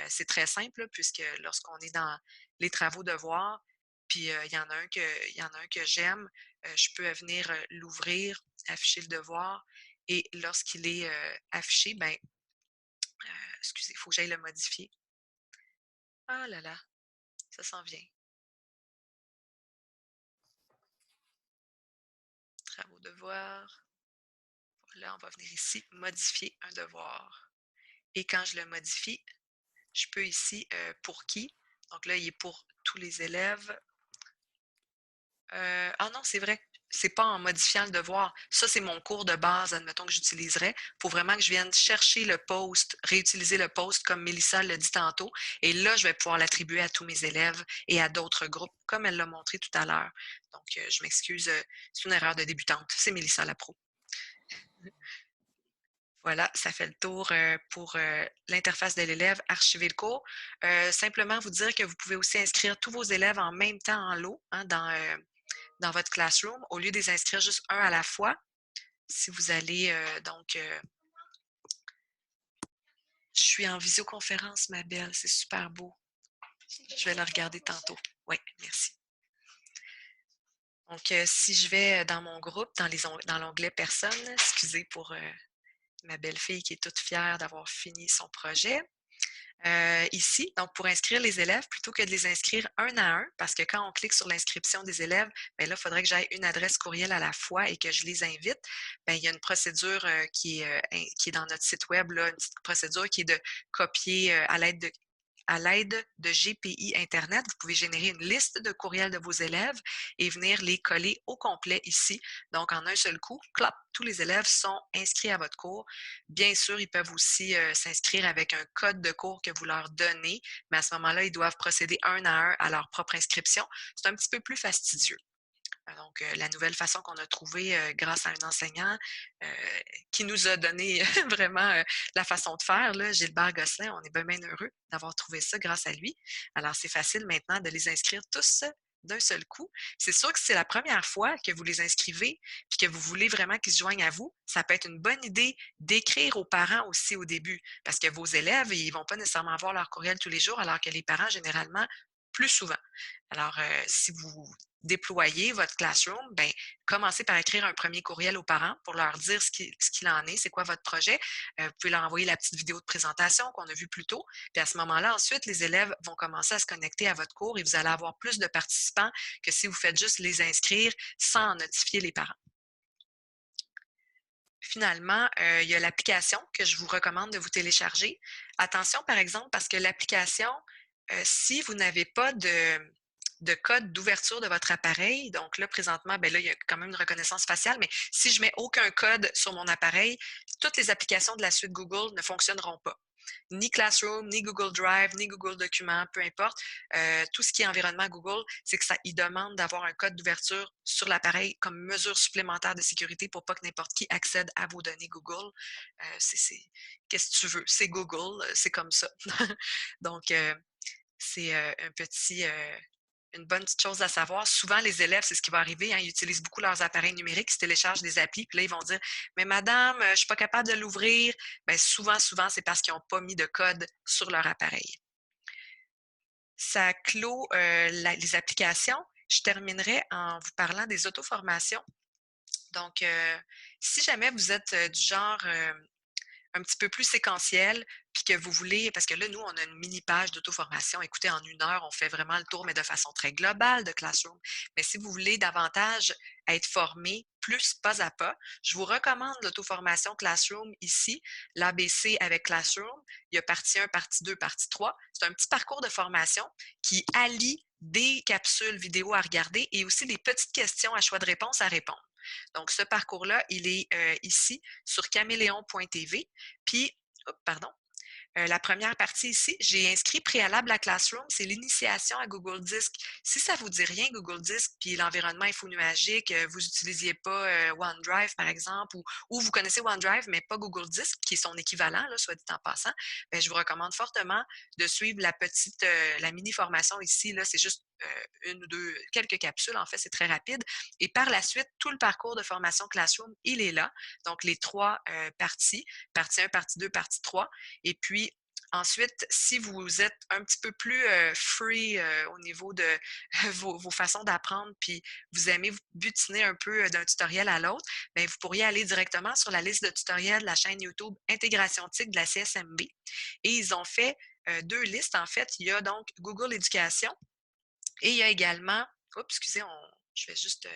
C'est très simple, là, puisque lorsqu'on est dans les travaux devoirs, puis il y en a un que j'aime, je peux venir l'ouvrir, afficher le devoir, et lorsqu'il est affiché, ben, excusez, il faut que j'aille le modifier. Ah là là, ça s'en vient. Travaux devoirs. Là, on va venir ici, modifier un devoir. Et quand je le modifie, je peux ici, pour qui? Donc là, il est pour tous les élèves. Ah non, c'est vrai. C'est pas en modifiant le devoir. Ça, c'est mon cours de base, admettons, que j'utiliserais. Il faut vraiment que je vienne chercher le post, réutiliser le post comme Mélissa l'a dit tantôt. Et là, je vais pouvoir l'attribuer à tous mes élèves et à d'autres groupes, comme elle l'a montré tout à l'heure. Donc, je m'excuse, c'est une erreur de débutante. C'est Mélissa la pro. Voilà, ça fait le tour pour l'interface de l'élève, archiver le cours. Simplement vous dire que vous pouvez aussi inscrire tous vos élèves en même temps en lot hein, dans votre classroom, au lieu de les inscrire juste un à la fois. Si vous allez, je suis en visioconférence, ma belle, c'est super beau. Je vais le regarder tantôt. Oui, merci. Donc, si je vais dans mon groupe, dans l'onglet Personnes, excusez pour ma belle-fille qui est toute fière d'avoir fini son projet. Ici, donc pour inscrire les élèves, plutôt que de les inscrire un à un, parce que quand on clique sur l'inscription des élèves, bien là, il faudrait que j'aille une adresse courriel à la fois et que je les invite. Bien, il y a une procédure qui est dans notre site web, là, une petite procédure qui est de copier à l'aide de GPI Internet, vous pouvez générer une liste de courriels de vos élèves et venir les coller au complet ici. Donc, en un seul coup, clap, tous les élèves sont inscrits à votre cours. Bien sûr, ils peuvent aussi s'inscrire avec un code de cours que vous leur donnez, mais à ce moment-là, ils doivent procéder un à un à leur propre inscription. C'est un petit peu plus fastidieux. Donc, la nouvelle façon qu'on a trouvée grâce à un enseignant qui nous a donné vraiment la façon de faire, là, Gilbert Gosselin, on est bien, bien heureux d'avoir trouvé ça grâce à lui. Alors, c'est facile maintenant de les inscrire tous d'un seul coup. C'est sûr que si c'est la première fois que vous les inscrivez puis que vous voulez vraiment qu'ils se joignent à vous, ça peut être une bonne idée d'écrire aux parents aussi au début parce que vos élèves, ils vont pas nécessairement avoir leur courriel tous les jours alors que les parents, généralement, plus souvent. Alors, si vous déployez votre classroom, ben, commencez par écrire un premier courriel aux parents pour leur dire ce qu'il en est, c'est quoi votre projet. Vous pouvez leur envoyer la petite vidéo de présentation qu'on a vue plus tôt. Puis à ce moment-là, ensuite, les élèves vont commencer à se connecter à votre cours et vous allez avoir plus de participants que si vous faites juste les inscrire sans notifier les parents. Finalement, il y a l'application que je vous recommande de vous télécharger. Attention, par exemple, parce que l'application, si vous n'avez pas de code d'ouverture de votre appareil. Donc là, présentement, ben là, il y a quand même une reconnaissance faciale, mais si je mets aucun code sur mon appareil, toutes les applications de la suite Google ne fonctionneront pas. Ni Classroom, ni Google Drive, ni Google Documents, peu importe. Tout ce qui est environnement Google, c'est que il demande d'avoir un code d'ouverture sur l'appareil comme mesure supplémentaire de sécurité pour pas que n'importe qui accède à vos données Google. Qu'est-ce que tu veux? C'est Google, c'est comme ça. Donc, c'est une bonne petite chose à savoir. Souvent, les élèves, c'est ce qui va arriver, hein, ils utilisent beaucoup leurs appareils numériques, ils se téléchargent des applis, puis là, ils vont dire mais madame, je ne suis pas capable de l'ouvrir. Bien, souvent, c'est parce qu'ils n'ont pas mis de code sur leur appareil. Ça clôt les applications. Je terminerai en vous parlant des auto-formations. Donc, si jamais vous êtes du genre un petit peu plus séquentiel, puis que vous voulez, parce que là, nous, on a une mini page d'auto-formation. Écoutez, en 1 heure, on fait vraiment le tour, mais de façon très globale de Classroom. Mais si vous voulez davantage être formé, plus pas à pas, je vous recommande l'auto-formation Classroom ici, l'ABC avec Classroom. Il y a partie 1, partie 2, partie 3. C'est un petit parcours de formation qui allie des capsules vidéo à regarder et aussi des petites questions à choix de réponse à répondre. Donc, ce parcours-là, il est ici sur caméléon.tv. Puis, pardon, la première partie ici, j'ai inscrit préalable à Classroom, c'est l'initiation à Google Disc. Si ça ne vous dit rien, Google Disc, puis l'environnement infonuagique, vous n'utilisiez pas OneDrive, par exemple, ou vous connaissez OneDrive, mais pas Google Disc, qui est son équivalent, là, soit dit en passant, bien, je vous recommande fortement de suivre la mini-formation ici. Là, c'est juste une ou deux, quelques capsules, en fait, c'est très rapide. Et par la suite, tout le parcours de formation Classroom, il est là. Donc, les trois parties, partie 1, partie 2, partie 3. Et puis, ensuite, si vous êtes un petit peu plus free au niveau de vos façons d'apprendre, puis vous aimez vous butiner un peu d'un tutoriel à l'autre, bien, vous pourriez aller directement sur la liste de tutoriels de la chaîne YouTube Intégration TIC de la CSMB. Et ils ont fait deux listes, en fait. Il y a donc Google Éducation et il y a également, oups, excusez, je vais juste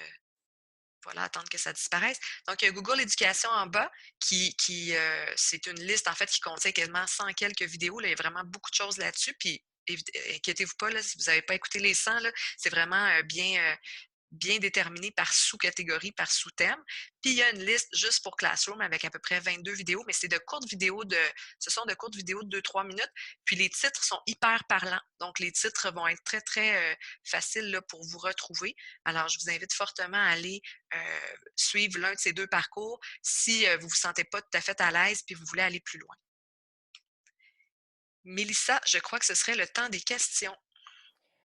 voilà, attendre que ça disparaisse. Donc, il y a Google Éducation en bas, c'est une liste, en fait, qui contient quasiment 100 quelques vidéos. Là, il y a vraiment beaucoup de choses là-dessus. Puis, inquiétez-vous pas, là, si vous n'avez pas écouté les 100, là, c'est vraiment bien déterminé par sous-catégorie, par sous-thème. Puis il y a une liste juste pour Classroom avec à peu près 22 vidéos, mais c'est ce sont de courtes vidéos de 2-3 minutes. Puis les titres sont hyper parlants. Donc les titres vont être très, très faciles là, pour vous retrouver. Alors, je vous invite fortement à aller suivre l'un de ces deux parcours si vous ne vous sentez pas tout à fait à l'aise puis vous voulez aller plus loin. Mélissa, je crois que ce serait le temps des questions.